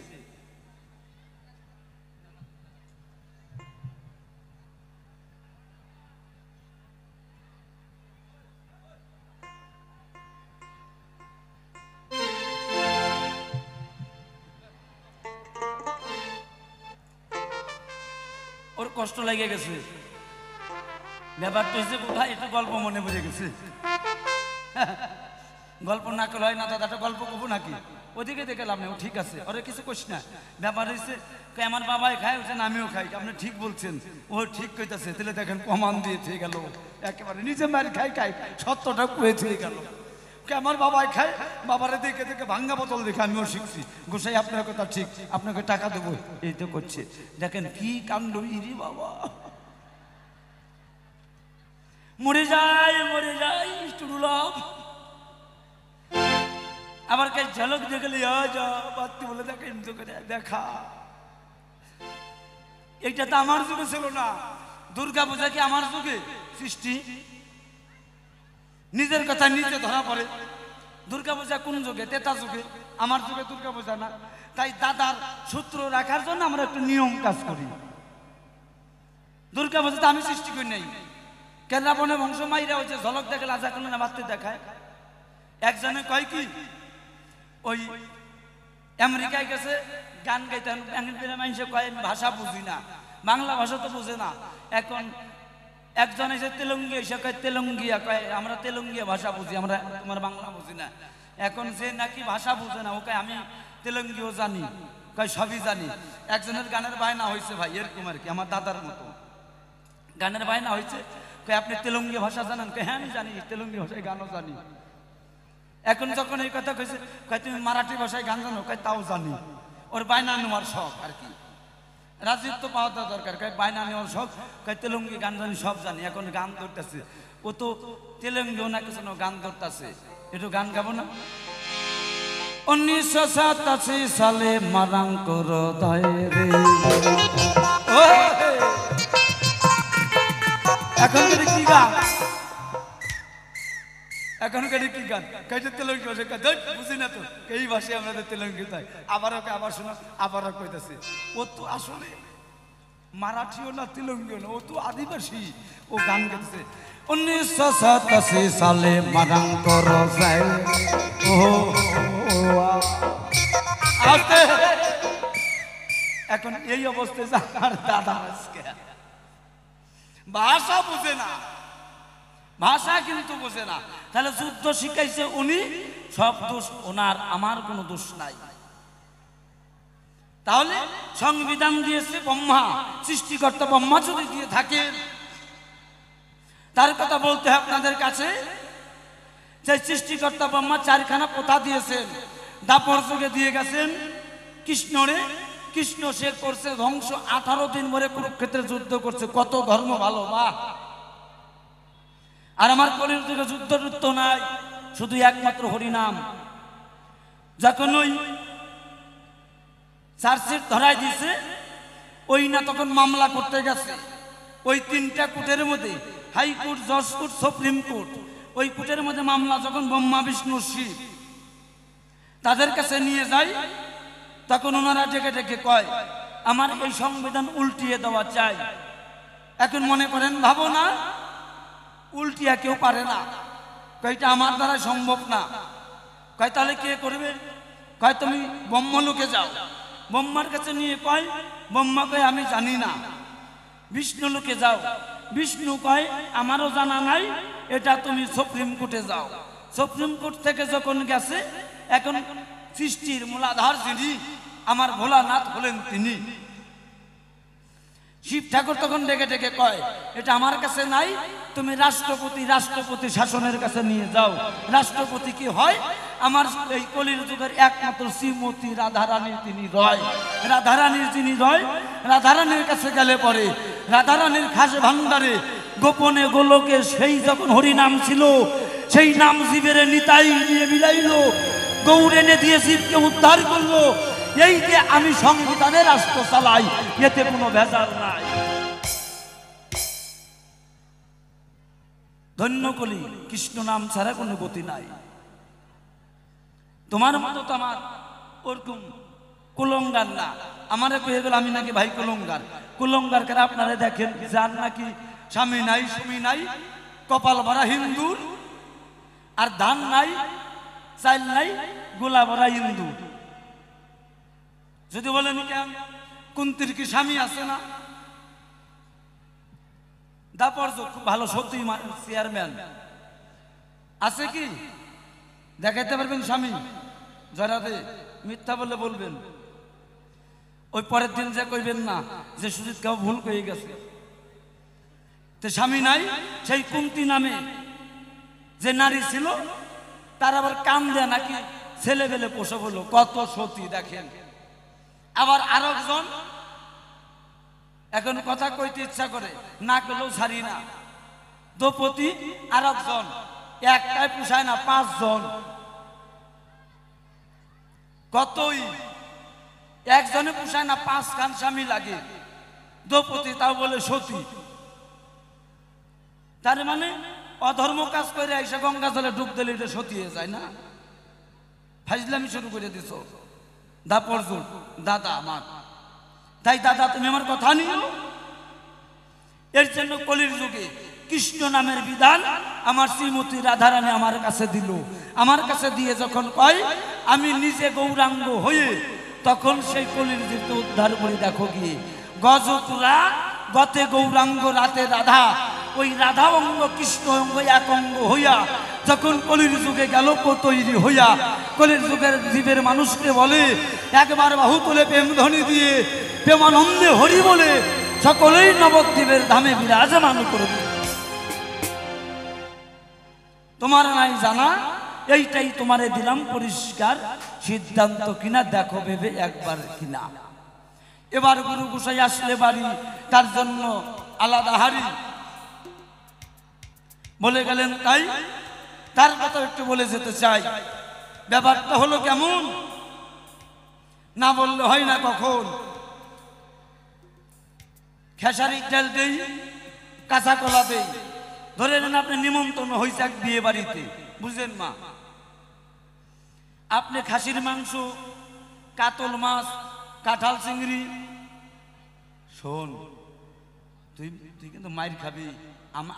ওর কষ্ট লেগে গেছে, ব্যাপারটা হচ্ছে কোথায় একটু গল্প মনে পড়ে গেছে। গল্প না করলে হয় না দাদাটা, গল্প করবো নাকি? ওদিকে দেখে লাভ নেই, ঠিক আছে, ওরে কিছু কইস না। ব্যাপার হচ্ছে আমার বাবাই খায়, হচ্ছেন আমিও খাই, আপনি ঠিক বলছেন, ও ঠিক কইতাছে। তাহলে দেখেন প্রমাণ দিয়ে থেকে গেল, একেবারে নিজে মার খাই খাই সত্যটা কুয়ে থেকে গেল। আমার বাবাই খায়, বাবারে দেখে দেখে ভাঙ্গা বোতল দেখে আমিও শিখছি। গোসাই আপনার কথা ঠিক, আপনাকে টাকা দেবো, এই তো করছে। দেখেন কি কাণ্ড, ইরি বাবা, মরে যায় টুরুলাম। আবার কে ঝলক দেখলে যা বাতি বলে দেখেন তো করে দেখা। এইটা তো আমার যুগে ছিল না। দুর্গা পূজা কি আমার যুগে সৃষ্টি? নিজের কথা নিজে ধরা পড়ে। দুর্গা পূজা কোন যুগে? তেতা যুগে। আমার যুগে দুর্গা পূজা না। তাই দাদার সূত্র রাখার জন্য আমরা একটু নিয়ম কাজ করি। দুর্গা পূজা তো আমি সৃষ্টি করি নাই। কেন্দ্রাপনে বংশ মাইরা হচ্ছে ঝলক দেখে লাজা করলে না বাড়তে দেখায়। একজনে কয় কি, ওই আমেরিকায় গেছে গান গাইতে, মানুষে কয় ভাষা বুঝি না, বাংলা ভাষা তো বুঝে না। এখন একজন এসে তেলঙ্গি এসে কয় তেলঙ্গিয়া, কয় আমরা তেলঙ্গিয়া ভাষা বুঝি, আমরা তোমার বাংলা বুঝি না। এখন যে নাকি ভাষা বুঝে না ও কয় আমি তেলঙ্গিও জানি, কয় সবই জানি। একজনের গানের বায়না হয়েছে ভাই এরকম আর কি, আমার দাদার মতো গানের বায়না হয়েছে, কয় আপনি তেলঙ্গি ভাষা জানেন? কয় হ্যাঁ আমি জানি, তেলঙ্গি ভাষায় গানও জানি। এখন যখন এই কথা কইছে, কয় তুমি মারাঠি ভাষায় গান জানো? কয় তাও জানি। ওর বায়না নেওয়ার শখ আর কি, রাজত্ব পাওয়া দরকার। কয় বায়না নেওয়ার শখ, কয় তেলঙ্গি গান জানি, সব জানি। এখন গান ধরতেছে, ও তো তেলঙ্গিও না কিছু গান ধরতেছে। একটু গান গাবো না? 1987 সালে মারাং করো দয়ে রে। এখনকার কি গান? এখনকার কি গান? কইতে তেলঙ্গি ভাষা, বুঝি না তো এই ভাষায় আমাদের তেলঙ্গি তাই। আবার ওকে আবার শোনা, আবারও কইতেছে। ও তো আসলে মারাঠিও না তেলঙ্গিও না, ও তো আদিবাসী। ও গান গাইতেছে 1987 সালে মারাং করো যায়। ও এখন এই অবস্থায় আমার দাদা আজকে ভাষা বুঝে না, ভাষা কিন্তু বুঝে না। তাহলে যুদ্ধ শিখাইছে উনি, সব দোষ ওনার, আমার কোনো দোষ নাই। তাহলে সংবিধান দিয়েছে ব্রহ্মা, সৃষ্টিকর্তা ব্রহ্মা যদি দিয়ে থাকেন, তার কথা বলতে হয় আপনাদের কাছে। যে সৃষ্টিকর্তা ব্রহ্মা চারখানা প্রথা দিয়েছেন। দাপর যুগে দিয়ে গেছেন কৃষ্ণরে, কৃষ্ণ সে করছে ধ্বংস। 18 দিন ধরে কুরুক্ষেত্রে যুদ্ধ করছে, কত ধর্ম ভালো বা। আর আমার কলির যুগে যুদ্ধ টুদ্ধ নাই, শুধু একমাত্র হরিনাম। যখন ওই চার্জশিট ধরাই দিয়েছে, ওই না তখন মামলা করতে গেছে ওই 3টা কোর্টের মধ্যে, হাইকোর্ট, জজ কোর্ট, সুপ্রিম কোর্ট। ওই কোর্টের মধ্যে মামলা যখন ব্রহ্মা বিষ্ণু শিব তাদের কাছে নিয়ে যায়, তখন ওনারা ডেকে ডেকে কয় আমার এই সংবিধান উল্টিয়ে দেওয়া চাই। এখন মনে করেন, ভাবো না উল্টিয়া কেউ পারে না, কয়টা আমার দ্বারা সম্ভব না। কয় তাহলে কে করবে? কয় তুমি ব্রহ্মলোকে যাও। ব্রহ্মার কাছে নিয়ে কয়, ব্রহ্মা কয় আমি জানি না। বিষ্ণু লোকে যাও, বিষ্ণু কয় আমারও জানা নাই, এটা তুমি সুপ্রিম কোর্টে যাও। সুপ্রিম কোর্ট থেকে যখন গেছে, এখন সৃষ্টির মূলাধার যিনি, আমার ভোলানাথ হলেন তিনি। শিব ঠাকুর তখন ডেকে ডেকে কয় এটা আমার কাছে নাই, তুমি রাষ্ট্রপতি শাসনের কাছে নিয়ে যাও। রাষ্ট্রপতি কি হয়? আমার এই কলির যুগের একমাত্র শ্রীমতী রাধারানীর তিনি রয়। রাধারানীর যিনি রয়, রাধারানীর কাছে গেলে পরে রাধারানীর খাস ভান্ডারে গোপনে গোলকে সেই যখন হরি নাম ছিল, সেই নাম জীবের নিতাই নিয়ে মিলাইলো, গৌর এনে দিয়ে জীবকে উদ্ধার করলো। এই যে আমি সংবিধানের রাষ্ট্র চালাই, এতে কোনো ভেজাল নাই। ধন্য কলি, কৃষ্ণ নাম ছাড়া কোনো গতি নাই। তোমার মতো তো আমার ওরকম কুলঙ্গার না। আমারে কয়ে গেল আমি নাকি ভাই কুলঙ্গার। কুলঙ্গার করে আপনারা দেখেন, যার নাকি স্বামী নাই, স্বামী নাই, কপাল ভরা হিন্দুর, আর ধান নাই, চাইল নাই, গোলা ভরা হিন্দু। যদি বলেন কেন, কুন্তির কি স্বামী আছে না? দাপর খুব ভালো সত্যি চেয়ারম্যান আছে কি? দেখাইতে পারবেন স্বামী? জরাতে মিথ্যা বলে বলবেন। ওই পরের দিন যে কইবেন না যে সুজিত কেউ ভুল হয়ে গেছে। তো স্বামী নাই, সেই কুন্তি নামে যে নারী ছিল, তার আবার কাম দেয় নাকি ছেলে বেলে পোষা বললো। কত সতী দেখেন। আবার আর একজন, এখন কথা কইতে ইচ্ছা করে, না করলেও ছাড়ি না, দ্রৌপদী। আর একজন, একটাই পোষায় না, 5 জন। কতই একজনে পোষায় না, 5 খান স্বামী লাগে। দ্রৌপদী তাও বলে সতী। তার মানে অধর্ম কাজ করে এসে গঙ্গা জলে ডুব দিলে এটা সতী হয়ে যায় না? ফাইজলামি শুরু করে দিছো। দাপর যুগ দাদা আমার। তাই দাদা তুমি আমার কথা নিও। এর জন্য কলির যুগে কৃষ্ণ নামের বিধান আমার শ্রীমতী রাধারানী আমার কাছে দিল। আমার কাছে দিয়ে যখন কয় আমি নিজে গৌরাঙ্গ হয়ে, তখন সেই কলির যুগকে উদ্ধার করে দেখো গিয়ে। গজপুরা গতে গৌরাঙ্গ রাতে রাধা, ওই রাধা অঙ্গ কৃষ্ণ অঙ্গ এক অঙ্গ হইয়া যখন কলির যুগে গেল তৈরি হইয়া, কলির যুগের জীবের মানুষকে বলে একবার বাহু তুলে প্রেম ধ্বনি দিয়ে প্রেমানন্দে হরি বলে সকলেই নবদ্বীপের ধামে বিরাজমান করবে। তোমার নাই জানা, এইটাই তোমারে দিলাম পরিষ্কার সিদ্ধান্ত কিনা, দেখো ভেবে একবার কিনা। এবার গুরু গোসাই আসলে বাড়ি, তার জন্য আলাদা হাড়ি বলে গেলেন। তাই তার কথা একটু বলে যেতে চাই। ব্যাপারটা হলো কেমন, না বললে হয় না কখন। খেসারি ডাল দেই, কাঁচা কলা দেই। ধরে নেন আপনি নিমন্ত্রণ হয়েছে এক বিয়ে বাড়িতে, বুঝলেন মা? আপনি খাসির মাংস, কাতল মাছ, কাঁঠাল চিংড়ি। শোন, তুই তুই কিন্তু মাইর খাবি।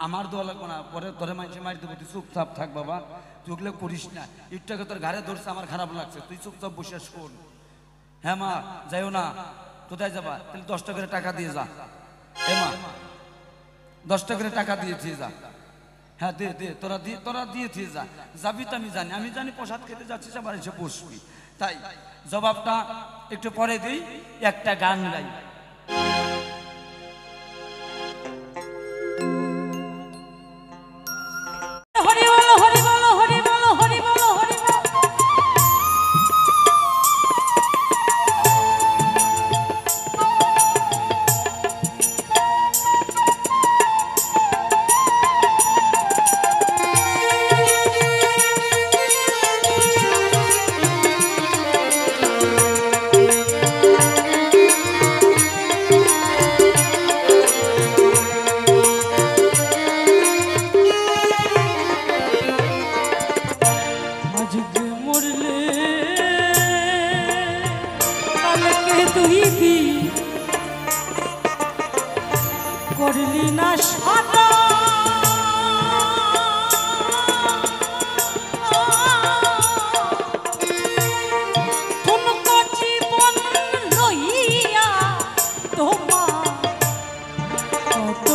আমার দোয়া লাগবো না, পরে তোরে মানুষে মাইর দেবো। তুই চুপচাপ থাক বাবা, তুই ওগুলো করিস না। একটু তোর ঘাড়ে ধরছে, আমার খারাপ লাগছে। তুই চুপচাপ বসে শোন। হ্যাঁ মা, যাইও না। কোথায় যাবা? তাহলে 10 টাকা করে টাকা দিয়ে যা। হ্যাঁ মা, 10 টাকা করে টাকা দিয়েছি যা। হ্যাঁ দে দে, তোরা দিয়েছি যা। যাবি তো আমি জানি প্রসাদ খেতে যাচ্ছিস, আবার এসে বসবি। তাই জবাবটা একটু পরে দিই, একটা গান গাই। হরি বলো, হরি বলো, হরি বলো, হরি বলো, হরি বলো। করলি না সাদা কোন জীবন লইয়া তোমার কত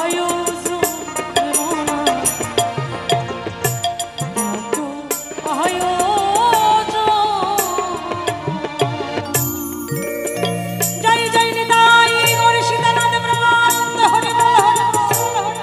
আয়োজন, কত আয়োজন। যাই যাই নিতাই গৌর সীতানাথ ব্রহ্মানন্দ হরি বল, হরি বল, হরি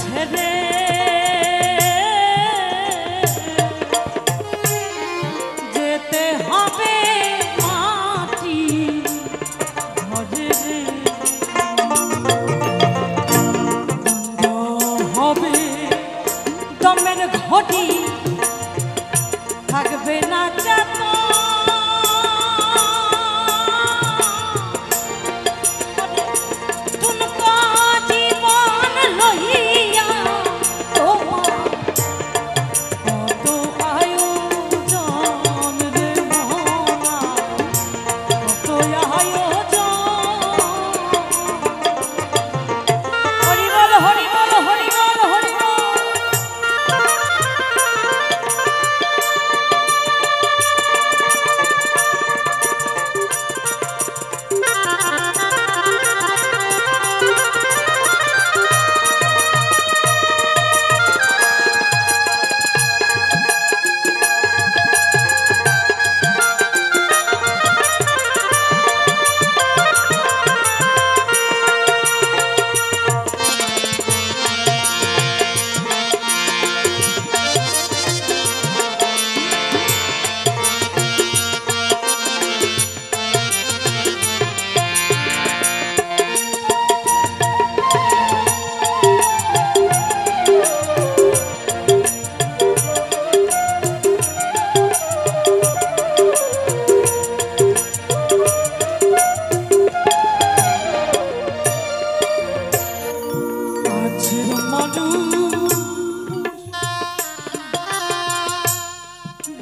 ছেড়ে যেতে হবে মাটি ঘরে রে, হবে দমের ঘটি থাকবে না চেতন, তুনকা জীবন লইয়া তোমার কত আয়োজন রে মোনা, কত আয়োজন। হরি বল হরি বল হরি বল হরি বল।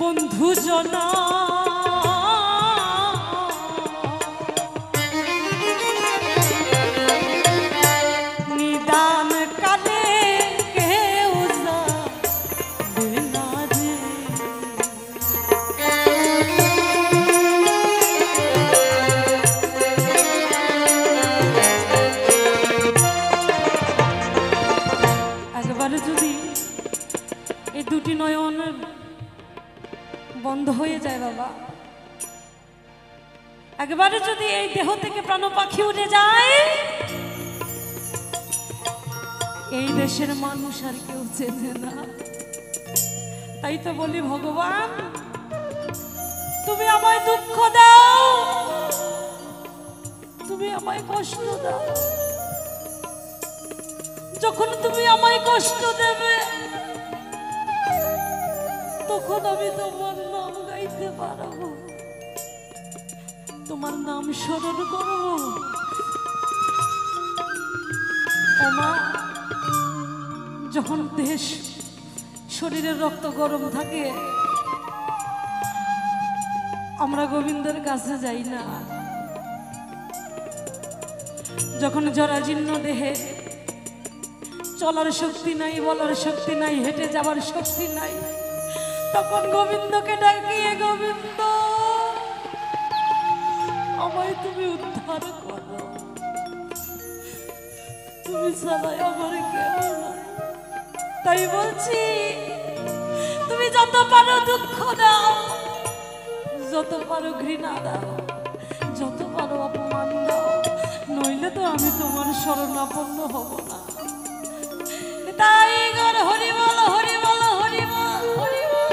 বন্ধু জনা নিদান কালে কেউ যাবে না রে, একবার যদি এই দুটি নয়ন বন্ধ হয়ে যায় বাবা, একবারে যদি এই দেহ থেকে প্রাণ পাখি উড়ে যায়, এই দেশের মানুষ আর কেউ চেনে না। তাই তো বলি ভগবান তুমি আমায় দুঃখ দাও, তুমি আমায় কষ্ট দাও, যখন তুমি আমায় কষ্ট দেবে তখন আমি তোমার নাম গাইতে পারবো, তোমার নাম স্মরণ করবো। ও মা, যখন দেশ শরীরের রক্ত গরম থাকে আমরা গোবিন্দের কাছে যাই না, যখন জরাজীর্ণ দেহে চলার শক্তি নাই, বলার শক্তি নাই, হেঁটে যাওয়ার শক্তি নাই, তখন গোবিন্দকে ডাকিয়ে গোবিন্দ আমায় তুমি উদ্ধার করো, তুমি ছাড়াই আমার কেউ নাই। তাই বলছি তুমি যত পারো দুঃখ দাও, যত পারো ঘৃণা দাও, যত পারো অপমান দাও, নইলে তো আমি তোমার শরণাপন্ন হব না। তাই গর হরি বল হরি বল হরি বল হরি বল।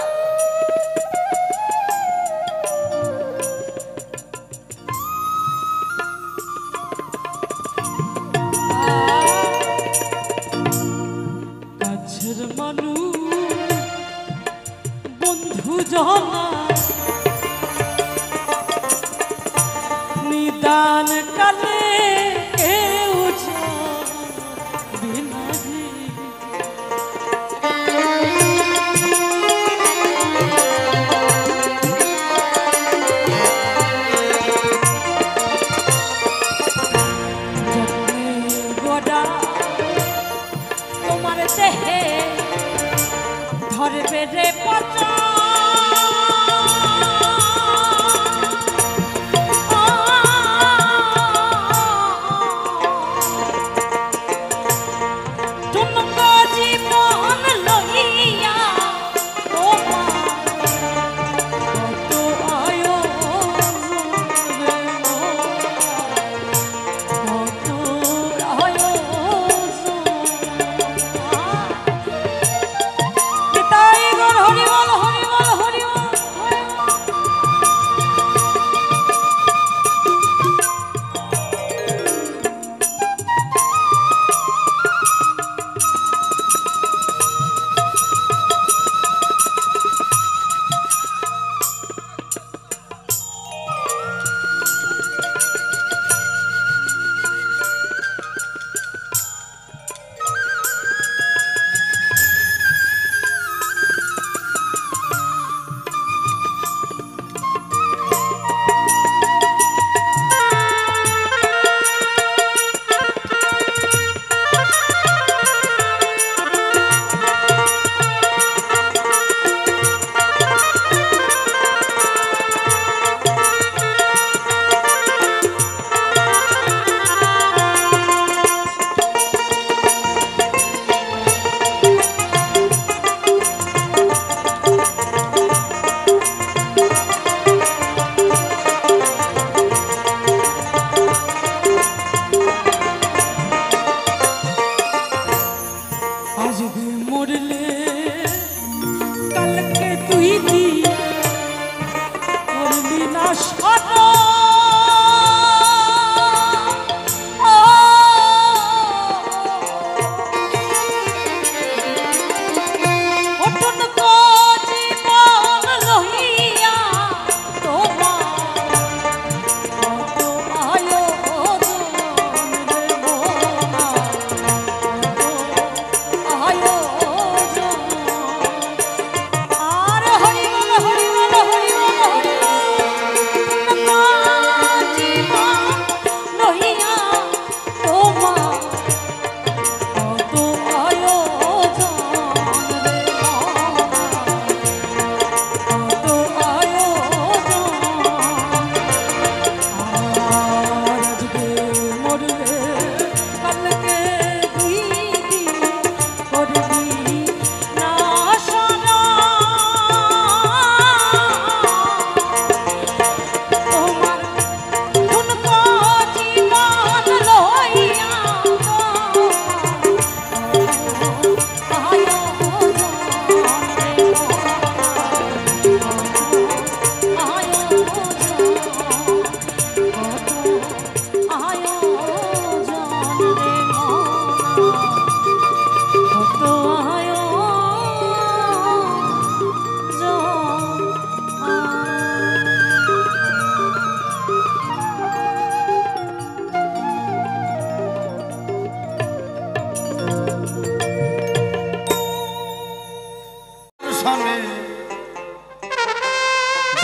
কাছের মানুষ বন্ধু জনা নিদান কালে কেউ যাবে না রে, গোড়া তোমার দেহে ধরবে রে পচা,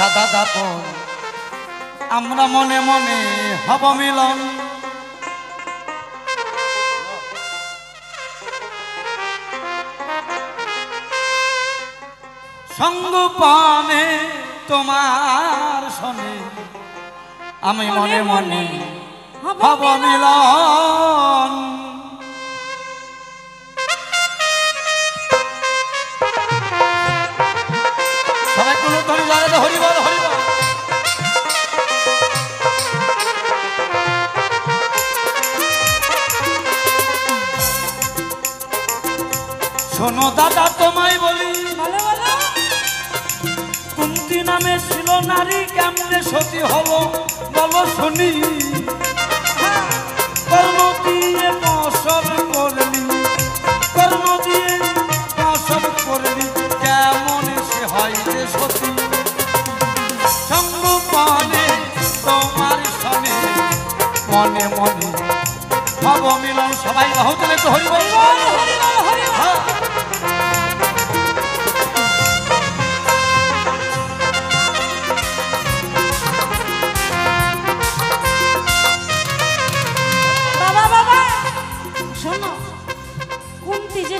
দাদা দাপন আমরা মনে মনে হব মিলন। সঙ্গ পানে তোমার শোনে আমি মনে মনে হব মিলন। সবাই কোনো ধরে জানে হরিবল হরিবল। শোনো দাদা তোমায় বলি, কুন্তী নামে ছিল নারী কেমনে সতী হলো বলো শুনি। কর্ম দিয়ে প্রসব করলি, কর্ম দিয়ে প্রসব করলি, কেমন সে হয় রে সতী। সঙ্গ পানে তোমার সনে মনে মনে হব মিলন। সবাই বাহু তুলে তো হরি বল।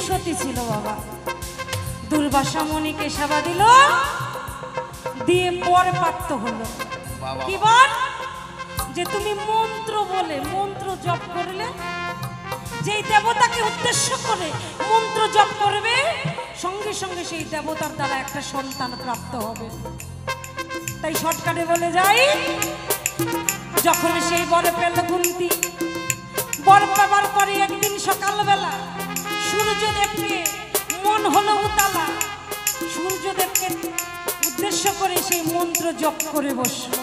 সতী ছিল বাবা, দুর্বাসা মুনিকে সেবা দিল, দিয়ে বর প্রাপ্ত হলো। কি বল? যে তুমি মন্ত্র বলে মন্ত্র জপ করলে, যেই দেবতাকে উদ্দেশ্য করে মন্ত্র জপ করবে, সঙ্গে সঙ্গে সেই দেবতার দ্বারা একটা সন্তান প্রাপ্ত হবে। তাই শর্টকাটে বলে যাই, যখন সেই বর পেল কুন্তী, বর পাবার পরে একদিন সকালবেলা সূর্যদেবকে মন হলো উতালা, সূর্যদেবকে উদ্দেশ্য করে সেই মন্ত্র জপ করে বসলো।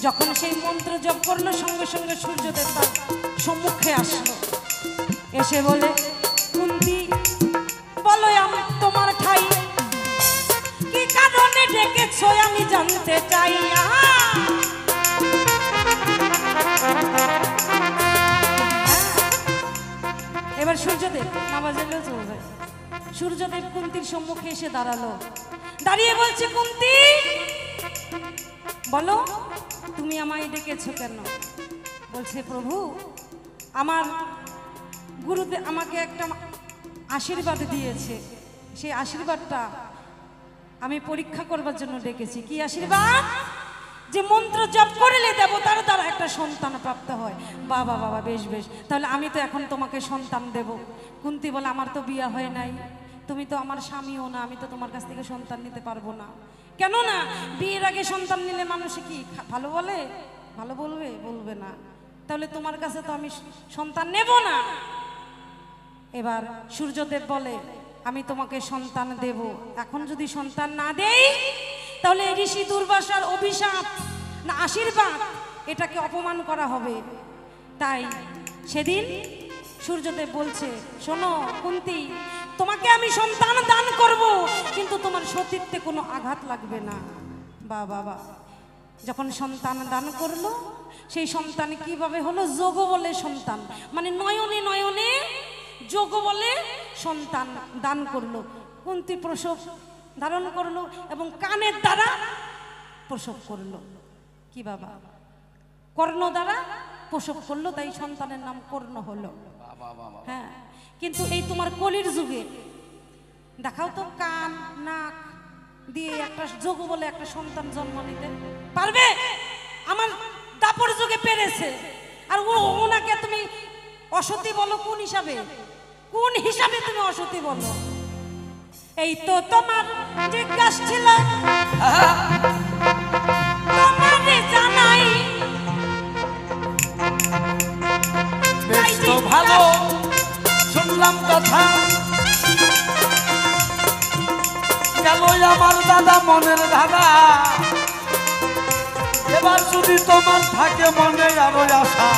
যখন সেই মন্ত্র জপ করলো, সঙ্গে সঙ্গে সূর্যদেব তার সম্মুখে আসলো, এসে বলে কুন্তী বলো আমি তোমার ঠাই, কি কারণে ডেকেছ আমি জানতে চাই। এবার সূর্যদেব না বাজালেও চলবে। সূর্যদেব কুন্তীর সম্মুখে এসে দাঁড়ালো, দাঁড়িয়ে বলছে কুন্তী বলো তুমি আমায় ডেকেছো কেন? বলছে প্রভু আমার গুরুদেব আমাকে একটা আশীর্বাদ দিয়েছে, সেই আশীর্বাদটা আমি পরীক্ষা করবার জন্য ডেকেছি। কি আশীর্বাদ? যে মন্ত্র জপ করলে দেবতার দ্বারা একটা সন্তান প্রাপ্ত হয়। বাবা বাবা বেশ বেশ, তাহলে আমি তো এখন তোমাকে সন্তান দেব। কুন্তী বলে আমার তো বিয়ে হয় নাই, তুমি তো আমার স্বামীও না, আমি তো তোমার কাছ থেকে সন্তান নিতে পারবো না। কেন না? বিয়ের আগে সন্তান নিলে মানুষে কি ভালো বলে? ভালো বলবে? বলবে না। তাহলে তোমার কাছে তো আমি সন্তান নেব না। এবার সূর্যদেব বলে আমি তোমাকে সন্তান দেব, এখন যদি সন্তান না দেই তাহলে ঋষি দুর্বাসার অভিশাপ না আশীর্বাদ, এটাকে অপমান করা হবে। তাই সেদিন সূর্যদেব বলছে শোনো কুন্তী, তোমাকে আমি সন্তান দান করব, কিন্তু তোমার সতীত্বে কোনো আঘাত লাগবে না। বা বাবা যখন সন্তান দান করলো, সেই সন্তান কিভাবে হলো? যোগ বলে সন্তান, মানে নয়নে নয়নে যোগ বলে সন্তান দান করলো। কুন্তী প্রসব ধারণ করলো এবং কানের দ্বারা প্রসব করলো। কি বাবা? কর্ণ দ্বারা প্রসব করলো, তাই সন্তানের নাম কর্ণ হলো। হ্যাঁ, কিন্তু এই তোমার কলির যুগে দেখাও তো কান নাক দিয়ে একটা যোগ বলে একটা সন্তান জন্ম নিতে পারবে? আমার দাপর যুগে পেরেছে, আর ওনাকে তুমি অসতী বলো কোন হিসাবে? কোন হিসাবে তুমি অসতী বলো? এই তো তোমার জিজ্ঞাসা ছিল, তোমারে জানাই বেশ তো ভালো শুনলাম কথা, গেল আমার দাদা মনের ধাঁধা। এবার যদি তোমার থাকে মনে আরো আশা,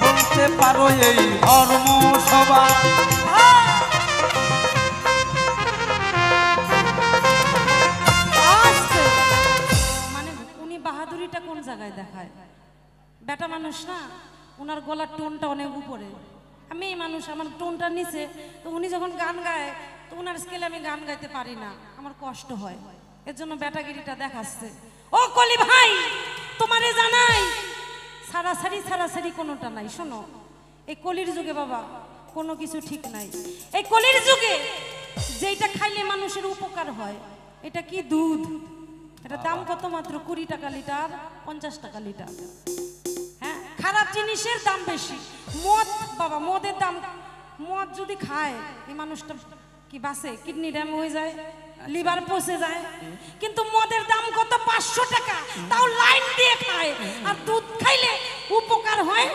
বলতে পারো এই ধর্ম সভা। মানে উনি বাহাদুরিটা কোন জায়গায় দেখায়? বেটা মানুষ না, ওনার গলার টোনটা অনেক উপরে, আমি এই মানুষ, আমার টোনটা নিচে। তো উনি যখন গান গায় তো ওনার স্কেলে আমি গান গাইতে পারি না, আমার কষ্ট হয়। এর জন্য ব্যাটাগিরিটা দেখাচ্ছে। ও কলি ভাই, তোমারে জানাই সারাসারি কোনোটা নাই। শোনো, এই কলির যুগে বাবা কোনো কিছু ঠিক নাই। এই কলির যুগে যেইটা খাইলে মানুষের উপকার হয়, এটা কি দুধ, এটা দাম কত মাত্র 20 টাকা লিটার, 50 টাকা লিটার। হ্যাঁ, খারাপ জিনিসের দাম বেশি। মদ বাবা, মদের দাম, মদ যদি খায় এই মানুষটা কি বাঁচে? কিডনি ড্যাম হয়ে যায়, লিভার পচে যায়। কিন্তু মদের দাম কত? 500 টাকা, তাও লাইন দিয়ে খায়। আর দুধ খাইলে উপকার হয়,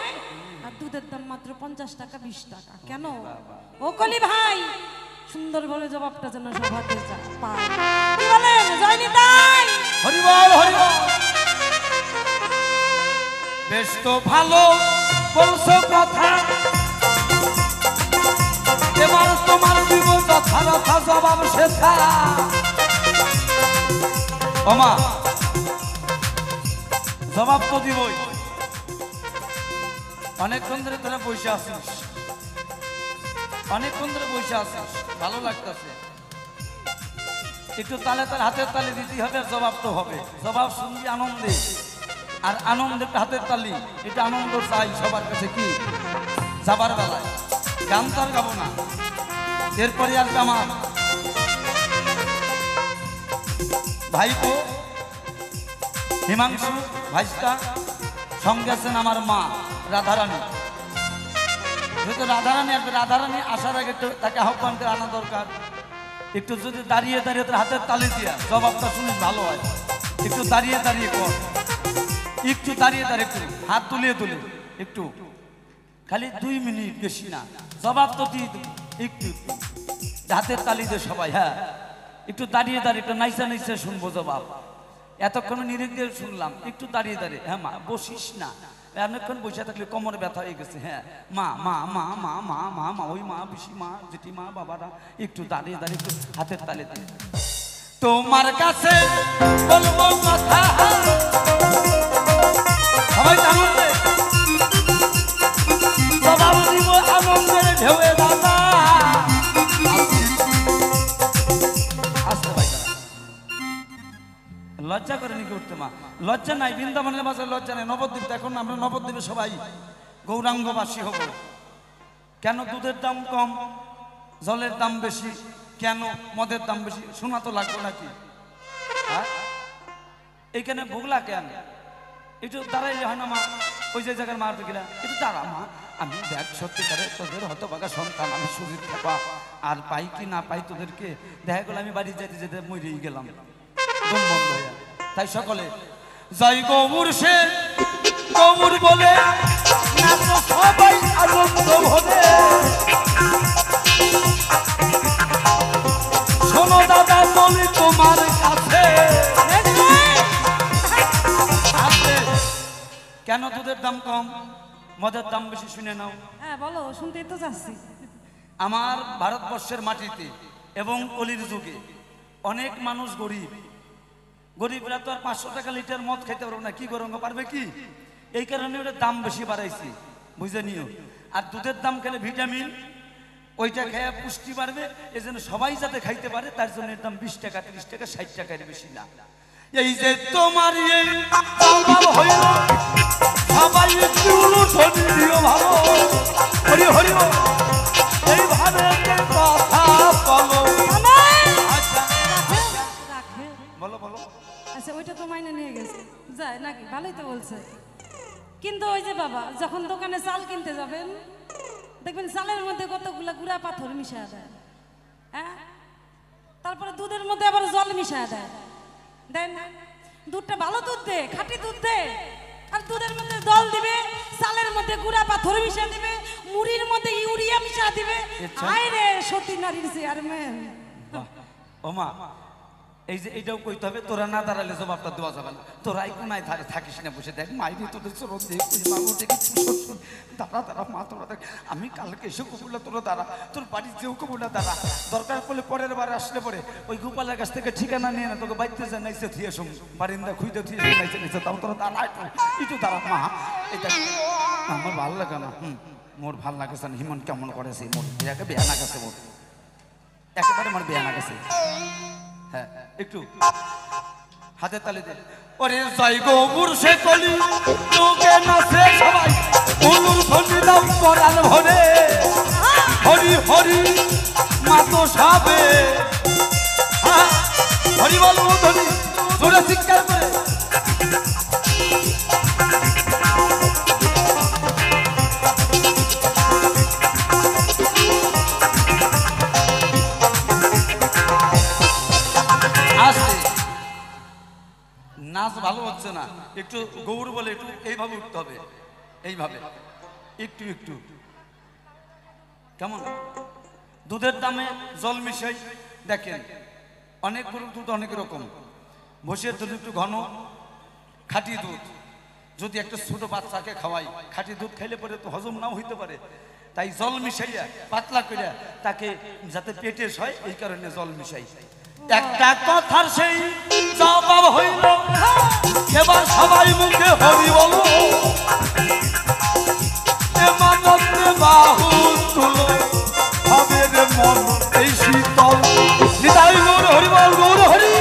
আর দুধের দাম মাত্র 50 টাকা 20 টাকা। কেন? ও কলি ভাই, সুন্দর বলে জবাবটা যেন সভাতে পায়। কি বলেন জয়নি তাই? হরিবল হরিবল। বেশ তো ভালো বলছো কথা, এবার তোমার দিব যথা যথা জবাব শেখা। ওমা, জবাব তো দিবই। অনেকক্ষণ ধরে তোরা বসে আছিস, অনেকক্ষণ ধরে বসে আছিস, ভালো লাগতেছে। একটু তালে তার হাতের তালি দিতে হবে, আর জবাব তো হবে। জবাব শুনবি আনন্দে, আর আনন্দে হাতের তালি, এটা আনন্দ চাই সবার কাছে। কি যাবার বেলায় গান তো আর গাবো না। এরপরে আসবে আমার ভাইপো হিমাংশু ভাইস্তা, সঙ্গে আছেন আমার মা রাধারানী। যেহেতু রাধারানী আসবে, রাধারানী আসার আগে একটু তাকে আহ্বান করে আনা দরকার। একটু যদি দাঁড়িয়ে দাঁড়িয়ে তোর হাতের তালি দিয়া জবাবটা শুনিস, ভালো হয়। একটু দাঁড়িয়ে দাঁড়িয়ে কর, একটু দাঁড়িয়ে দাঁড়িয়ে, একটু হাত তুলিয়ে তুলে, একটু খালি 2 মিনিট, বেশি না। জবাব তো দিয়ে একটু হাতের তালি দে সবাই। হ্যাঁ, একটু দাঁড়িয়ে দাঁড়িয়ে, একটু নাইসা নাইসা শুনবো জবাব। এতক্ষণ নিরিখ দিয়ে শুনলাম, একটু দাঁড়িয়ে দাঁড়িয়ে। হ্যাঁ মা, বসিস না, অনেকক্ষণ বসে থাকলে কোমরে ব্যথা হয়ে গেছে। হ্যাঁ মা মা মা মা মা মা মা, ওই মা, পিসি মা, জেঠি মা, বাবারা, একটু দাঁড়িয়ে দাঁড়িয়ে একটু হাতের তালে দিয়ে। তোমার কাছে বলবো কথা, সবাই আনন্দে জবাব দিব, আনন্দের ঢেউয়ে দাদা। আসতে ভাই, লজ্জা করে নাকি উঠতে? মা লজ্জা নাই, বৃন্দাবনের বাজার লজ্জা নাই। নবদ্বীপ, এখন আমরা নবদ্বীপে সবাই গৌরাঙ্গবাসী হব। কেন দুধের দাম কম, জলের দাম বেশি, কেন মদের দাম বেশি? শোনা তো লাগবে নাকি? হ্যাঁ, এইখানে ভুগলা কেন? একটু দাঁড়াইলে হয় না মা? ওই যে জায়গার মার গেলা, একটু দাঁড়া মা, আমি দেখ সত্যিকারে তোদের হতভাগা সন্তান, আমি সুজিত খাপা, আর পাই কি না পাই তোদেরকে দেখা গেল আমি বাড়ি যেতে যেতে মরেই গেলাম, দম বন্ধ হয়ে। তাই সকলে জয় গৌর, সে গৌর বলে সবাই আনন্দ ভরে। শোনো দাদা, বলি তোমার কাছে, কেন দুধের দাম কম, মদের দাম বেশি? শুনে নাও। হ্যাঁ বলো, শুনতেই তো যাচ্ছি। আমার ভারতবর্ষের মাটিতে এবং কলির যুগে অনেক মানুষ গরিব। গরিবরা তো আর 500 টাকা লিটার মদ খেতে পারবে না। কি গরম পারবে কি? এই কারণে ওটা দাম বেশি বাড়াইছি, বুঝে নিও। আর দুধের দাম খেলে ভিটামিন, ওইটা খেয়ে পুষ্টি বাড়বে। এই জন্য সবাই যাতে খাইতে পারে, তার জন্য এর দাম 20 টাকা, 30 টাকা, 60 টাকার বেশি না। এই যে তোমার এই হইল, সবাই একটু উলুধ্বনি দিও ভালো। হরি হরি, এইভাবে কথা বলো। বলো বলো। আচ্ছা, ওইটা তো মাইনে নিয়ে গেছে, যায় নাকি? ভালোই তো বলছে। কিন্তু ওই যে বাবা, যখন দোকানে চাল কিনতে যাবেন, দেখবেন চালের মধ্যে কতগুলা গুঁড়া পাথর মিশা দেয়। হ্যাঁ, তারপরে দুধের মধ্যে আবার জল মিশা দেয়। দেয় না? দুধটা ভালো দুধ দে, খাঁটি দুধ দে, আর দুধের মধ্যে জল দিবে, চালের মধ্যে গুঁড়া পাথর মিশা দিবে, মুড়ির মধ্যে ইউরিয়া মিশা দিবে। আয় রে সতী নারীর চেয়ারম্যান। ও মা, এই যে এইটাও কইতে হবে, তোরা না দাঁড়ালে জবাবটা দেওয়া যাবে না। তোরা এই কোনায় ধারে থাকিস না, বসে দেখ মাইরি তোদের চরণ দেখ, দাঁড়া দাঁড়া মা, তোরা দেখ। আমি কালকে এসে কবুলা, তোরা দাঁড়া, তোর বাড়ির যেও কবুলা দাঁড়া। দরকার পড়লে পরের বার আসলে পরে ওই গোপালের কাছ থেকে ঠিকানা নিয়ে না, তোকে বাড়িতে যা নাইছে থিয়ে শুন, বারিন্দা খুঁজতে থিয়ে নাইছে নাইছে, তাও তোরা দাঁড়া, একটু দাঁড়া মা। এটা আমার ভালো লাগে না। মোর ভাল লাগেছে না, হিমন কেমন করেছে মোর, একে বেয়া না গেছে মোর, একেবারে আমার বেয়া না গেছে। হ্যাঁ একটু হাতে তালি দে। ওরে জয় গৌর সে কলি লোকে নাচে সবাই উলুর ধ্বনি দাও পরাণ ভরে হরি হরি মাতো সাবে হরি বল ধ্বনি জোরে চিৎকার করে নাচ ভালো হচ্ছে না, একটু গৌর বলে একটু এইভাবে উঠতে হবে, এইভাবে একটু একটু কেমন। দুধের দামে জল মিশাই দেখেন, অনেক গরুর দুধ অনেক রকম। ভোষের দুধ একটু ঘন, খাঁটি দুধ। যদি একটা ছোট বাচ্চাকে খাওয়াই, খাঁটি দুধ খাইলে পরে তো হজম নাও হইতে পারে, তাই জল মিশাইয়া পাতলা করে তাকে যাতে পেটে হয় এই কারণে জল মিশাই। একটা কথার সেই জবাব হইল এবার সবাই মুখে হরি বলো বাহু তুলো হবে রে মন এই শীতল নিতাই গৌর হরি বল গৌর হরি।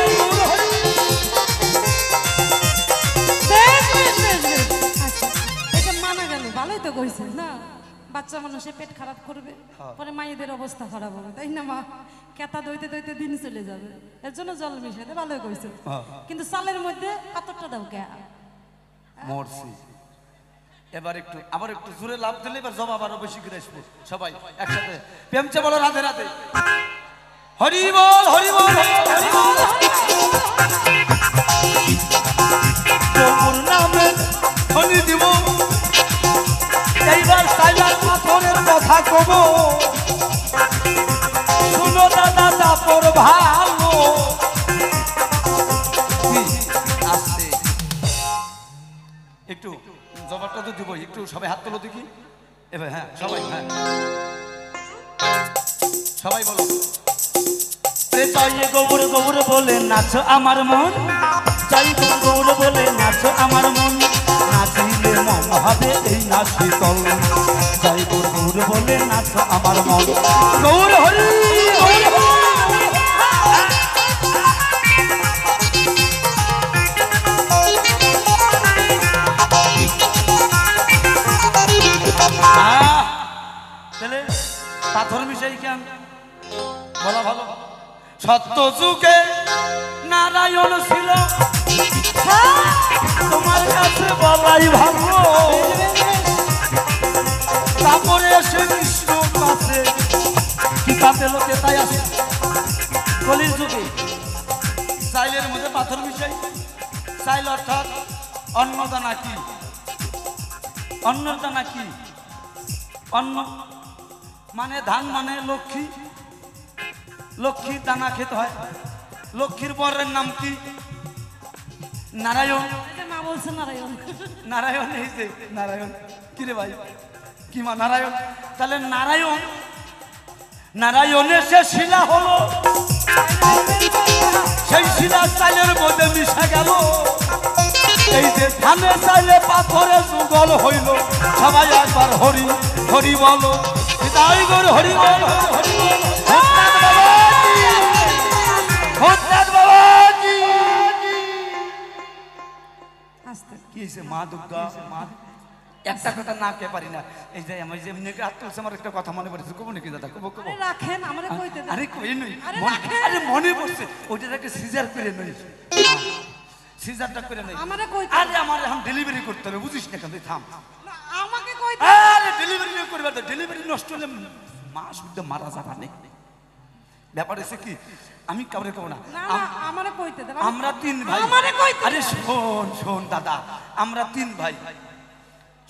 এটা মানা গেল, ভালোই তো কইছে না। বাচ্চা মানুষের পেট খারাপ করবে, পরে মায়েদের অবস্থা খারাপ হবে, তাই না মা? কেতা দইতে দইতে দিন চলে যাবে, এর জন্য জল মিশাতে ভালোই কইছে। কিন্তু চালের মধ্যে পাথরটা দাও কে মরছি। এবার একটু আবার একটু জোরে লাভ দিলে এবার জবাব আরো বেশি করে আসবে। সবাই একসাথে প্রেমচে বলো রাধে রাধে হরি বল হরি বল হরি বল নামে হরি দিব। এইবার সাইলার পাথরের কথা কব, শুনো দাদা তাপর ভালো আসছে। একটু জবাবটা তো দিব, একটু সবাই হাত তোলো দেখি এবার। হ্যাঁ সবাই, হ্যাঁ সবাই বলো জয় গৌর গৌর বলে নাচ আমার মন, জয় গৌর বলে নাচ আমার মন, নাচিলে মন হবে এই নাচ শীতল। জয় গৌর গৌর বলে নাচ আমার মন গৌর হরি গৌর হরি। পাথর মিশাই কেন বলা ভালো। সত্য যুগে নারায়ণ ছিল, তোমার কাছে বলাই ভালো। তারপরে এসে কৃষ্ণ কাছে কি কাছে লোকে তাই আসে। কলির যুগে চাইলের মধ্যে পাথর মিশাই। চাইল অর্থাৎ অন্নদানা। কি অন্নদানা? কি অন্ন মানে ধান মানে লক্ষ্মী, লক্ষ্মীর দানা খেতে হয়। লক্ষ্মীর বরের নাম কি? নারায়ণ। মা বলছে নারায়ণ। নারায়ণ এই যে নারায়ণ, কি রে ভাই কি মা নারায়ণ? তাহলে নারায়ণ, নারায়ণের সে শিলা হলো, সেই শিলা চাইলের মধ্যে মিশে গেল। এই যে ধানে চাইলে পাথরে যুগল হইল। সবাই একবার হরি হরি বলো হরি বল হরি বল হরি বল। কি হয়েছে মা দুর্গা? মা একটা কথা না কে পারি না। এই যে আমি যে হাত তুলছে, আমার একটা কথা মনে পড়েছে, কবো নাকি দাদা? কবো কবো। রাখেন আমারে কইতে দেন। আরে কই নই, আরে মনে পড়ছে ওইটা একটা সিজার করে নই, সিজারটা করে নই আমারে কইতে। আরে আমার এখন ডেলিভারি করতে হবে, বুঝিস না কেন? থাম আমাকে কইতে। আরে ডেলিভারি করবে তো, ডেলিভারি নষ্ট হলে মা শুদ্ধ মারা যাবে না। ব্যাপার এসে কি আমি কাউরে কব না। আমারে কইতে দেন। আমরা তিন ভাই। আমারে কইতে। আরে শোন শোন দাদা, আমরা তিন ভাই।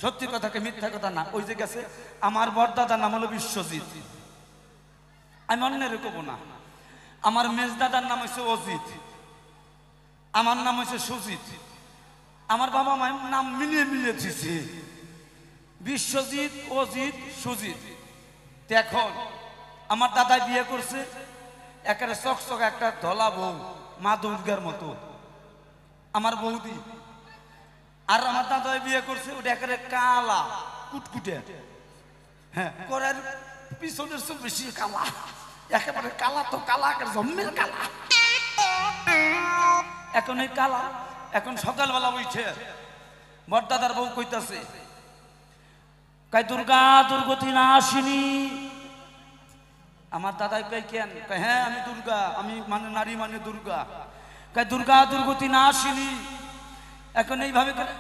সত্যি কথাকে মিথ্যা কথা না। ওই যে গেছে আমার বড়দাদার নাম হলো বিশ্বজিৎ, আমি অন্যের কব না। আমার মেজদাদার নাম হচ্ছে অজিত, আমার নাম হচ্ছে সুজিত। আমার বাবা মায়ের নাম মিলিয়ে মিলিয়ে দিছে বিশ্বজিৎ, অজিত, সুজিত। এখন আমার দাদাই বিয়ে করছে একেবারে চকচক একটা ধলা বউ, মা দুর্গার মতো আমার বৌদি। আর আমার দাদাই বিয়ে করছে ওটা একেবারে কালা কুটকুটে, হ্যাঁ করার পিছনের সব বেশি কালা, একেবারে কালা তো কালা, একেবারে জম্মের কালা। এখন এই কালা এখন সকালবেলা উঠে বড়দাদার বউ কইতাছে, কয় দুর্গা দুর্গতি না আসিনি। আমার দাদাই কয় কেন? কয় হ্যাঁ আমি দুর্গা, আমি মানে নারী মানে দুর্গা। কয় দুর্গা দুর্গতি না আসিনি। এখন এইভাবে করে,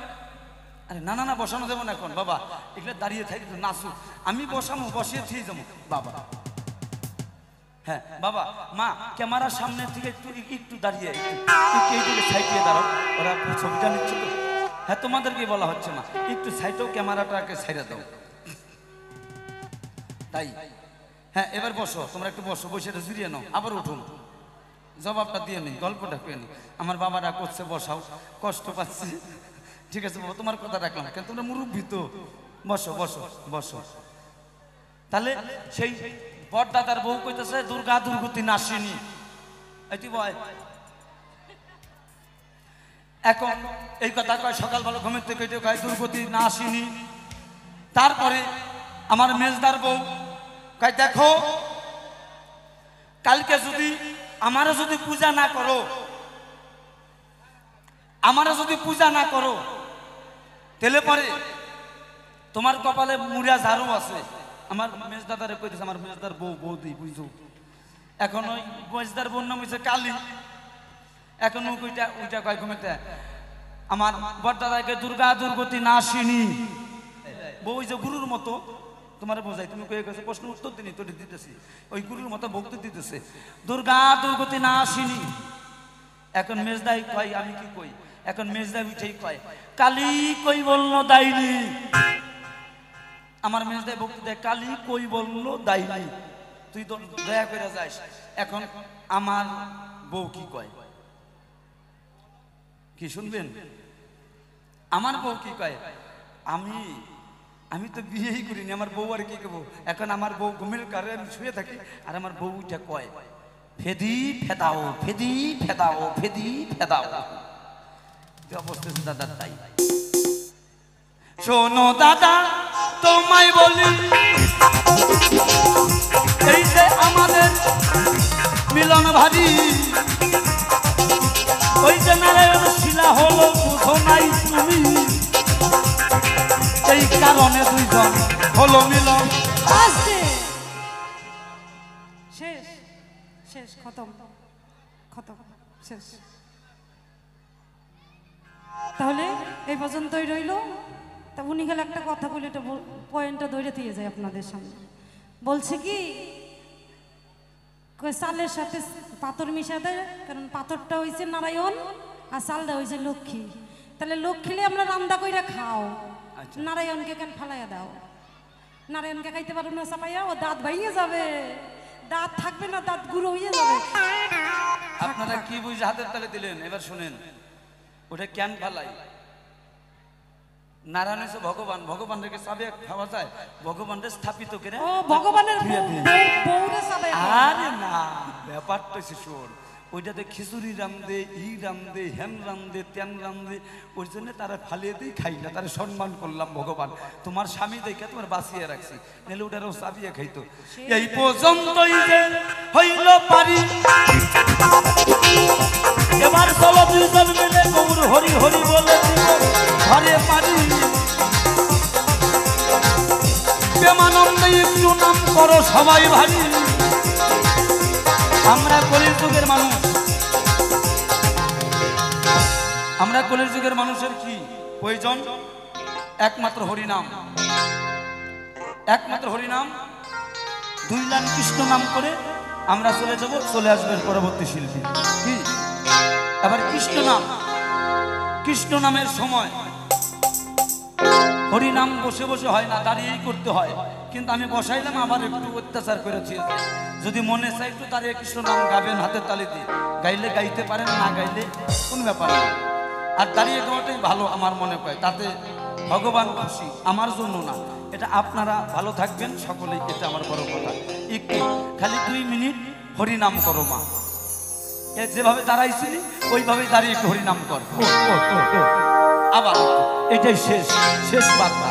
আরে না না না বসানো যাবো না এখন বাবা, এগুলো দাঁড়িয়ে থাকি নাচু, আমি বসাবো বসিয়ে দিয়ে যাবো বাবা। হ্যাঁ বাবা মা ক্যামেরার সামনে থেকে একটু একটু দাঁড়িয়ে একটু এইদিকে সাইডে দাঁড়াও, ওরা ছবিটা নিচ্ছে তো। হ্যাঁ তোমাদেরকে বলা হচ্ছে না, একটু সাইডেও ক্যামেরাটাকে সাইডে দাও। তাই হ্যাঁ এবার বসো, তোমরা একটু বসো, বসে এটা জিরিয়ে নাও, আবার উঠুন, জবাবটা দিয়ে নি, গল্পটা পেয়ে নি। আমার বাবারা করছে বসাও, কষ্ট পাচ্ছে, ঠিক আছে বাবা তোমার কথা রাখলাম, কেন তোমরা মুরব্বী তো, বসো বসো বসো। তাহলে সেই বড়দাদার বউ কইতেছে দুর্গা দুর্গতি নাসিনী, এটি বয়। এখন এই কথা কয় সকালবেলা ঘুমের থেকে কয় দুর্গতি না আসিনি। তারপরে আমার মেজদার বউ কয় দেখো কালকে যদি আমারও যদি পূজা না করো, আমারও যদি পূজা না করো, তাহলে পরে তোমার কপালে মুড়া ঝাড়ু আছে। আমার মেজদাদারে কইতেছে, আমার মেজদার বউ বৌদি বুঝছো। এখন ওই মেজদার বোন নাম হচ্ছে কালী। এখন ওইটা ওইটা কয় ঘুমেতে আমার বড়দাদাকে দুর্গা দুর্গতি না আসিনি। বউ যে গুরুর মতো তোমার বোঝাই, তুমি কয়ে গেছে প্রশ্ন উত্তর দিনি তোর দিতেছি, ওই গুরুর মতো ভক্তি দিতেছে দুর্গা দুর্গতি না আসিনি। এখন মেজদাই কয় আমি কি কই, এখন মেজদাই উঠেই কয় কালী কই বললো দাইনি। আমার মেজদাই ভক্তি দেয় কালী কই বললো দাইনি, তুই তো দয়া করে যাস। এখন আমার বউ কি কয় কি শুনবেন? আমার বউ কি কয়, আমি তো বিয়েই করিনি, আমার বউ আর কি করবো। এখন আমার বউ ঘুমের কারে আমি শুয়ে থাকি, আর আমার বউ উঠে কয় ফেদি ফেদাও ফেদি ফেদাও ফেদি ফেদাও। অবস্থা দাদার তাই। শোনো দাদা তোমায় বলি, এই যে আমাদের মিলন ভারী, ওই যে নারায়ণ শিলা হলো বুঝো নাই তুমি, এই কারণে দুইজন হলো মিলন। শেষ শেষ খতম খতম শেষ। তাহলে এই পর্যন্তই রইল। তা উনি গেলে একটা কথা বলে এটা পয়েন্টটা ধরে দিয়ে যায় আপনাদের সামনে। বলছে কি চালের সাথে পাথর মিশা দেয়, কারণ পাথরটা হয়েছে নারায়ণ আর চালটা হয়েছে লক্ষ্মী। তাহলে লক্ষ্মীলে আমরা রান্না কইরা খাও, নারায়ণকে কেন ফালাইয়া দাও? নারায়ণকে খাইতে পারো না চাপাইয়া, ও দাঁত ভাইয়ে যাবে, দাঁত থাকবে না, দাঁত গুঁড়ো হয়ে যাবে। আপনারা কি বুঝে হাতের তালে দিলেন? এবার শুনেন ওটা কেন ফালাই। নারায়ণ হচ্ছে ভগবান, ভগবান রেখে চাবে খাওয়া যায়, ভগবানকে স্থাপিত করে ও ভগবানের বউরে চাবে। আরে না ব্যাপারটা হচ্ছে শোন, ওইটাতে খিচুড়ি রান্ধে, ই রান্ধে, হেম রান্ধে, তেন রান্ধে, ওই জন্য তারা ফালিয়ে দিয়ে খাই না, তারা সম্মান করলাম ভগবান। তোমার স্বামী দেখে তোমার বাঁচিয়ে রাখছি, নাহলে ওটারও চাবিয়ে খাইতো। এই পর্যন্তই যে হইল পারি, এবার চলো দুইজন মিলে গৌর হরি হরি বলে ঘরে পারি। প্রেমানন্দে একটু নাম করো সবাই ভারী। আমরা কলির যুগের মানুষ, আমরা কলির যুগের মানুষের কি প্রয়োজন? একমাত্র হরিনাম, একমাত্র হরিনাম। 2 লাইন কৃষ্ণ নাম করে আমরা চলে যাব, চলে আসবে পরবর্তী শিল্পী। কি আবার কৃষ্ণ নাম, কৃষ্ণ নামের সময় হরিনাম বসে বসে হয় না, দাঁড়িয়েই করতে হয়। কিন্তু আমি বসাইলাম, আবার একটু অত্যাচার করেছি। যদি মনে চাই একটু দাঁড়িয়ে কৃষ্ণ নাম গাবেন হাতের তালি দিয়ে, গাইলে গাইতে পারেন, না গাইলে কোনো ব্যাপার না। আর দাঁড়িয়ে গাওয়াটাই ভালো আমার মনে হয়, তাতে ভগবান খুশি, আমার জন্য না। এটা আপনারা ভালো থাকবেন সকলেই, এটা আমার বড় কথা। একটু খালি 2 মিনিট হরিনাম করো মা, এ যেভাবে দাঁড়াইছিলি ওইভাবেই দাঁড়িয়ে একটু হরিনাম কর। আবার এটাই শেষ শেষ বার্তা।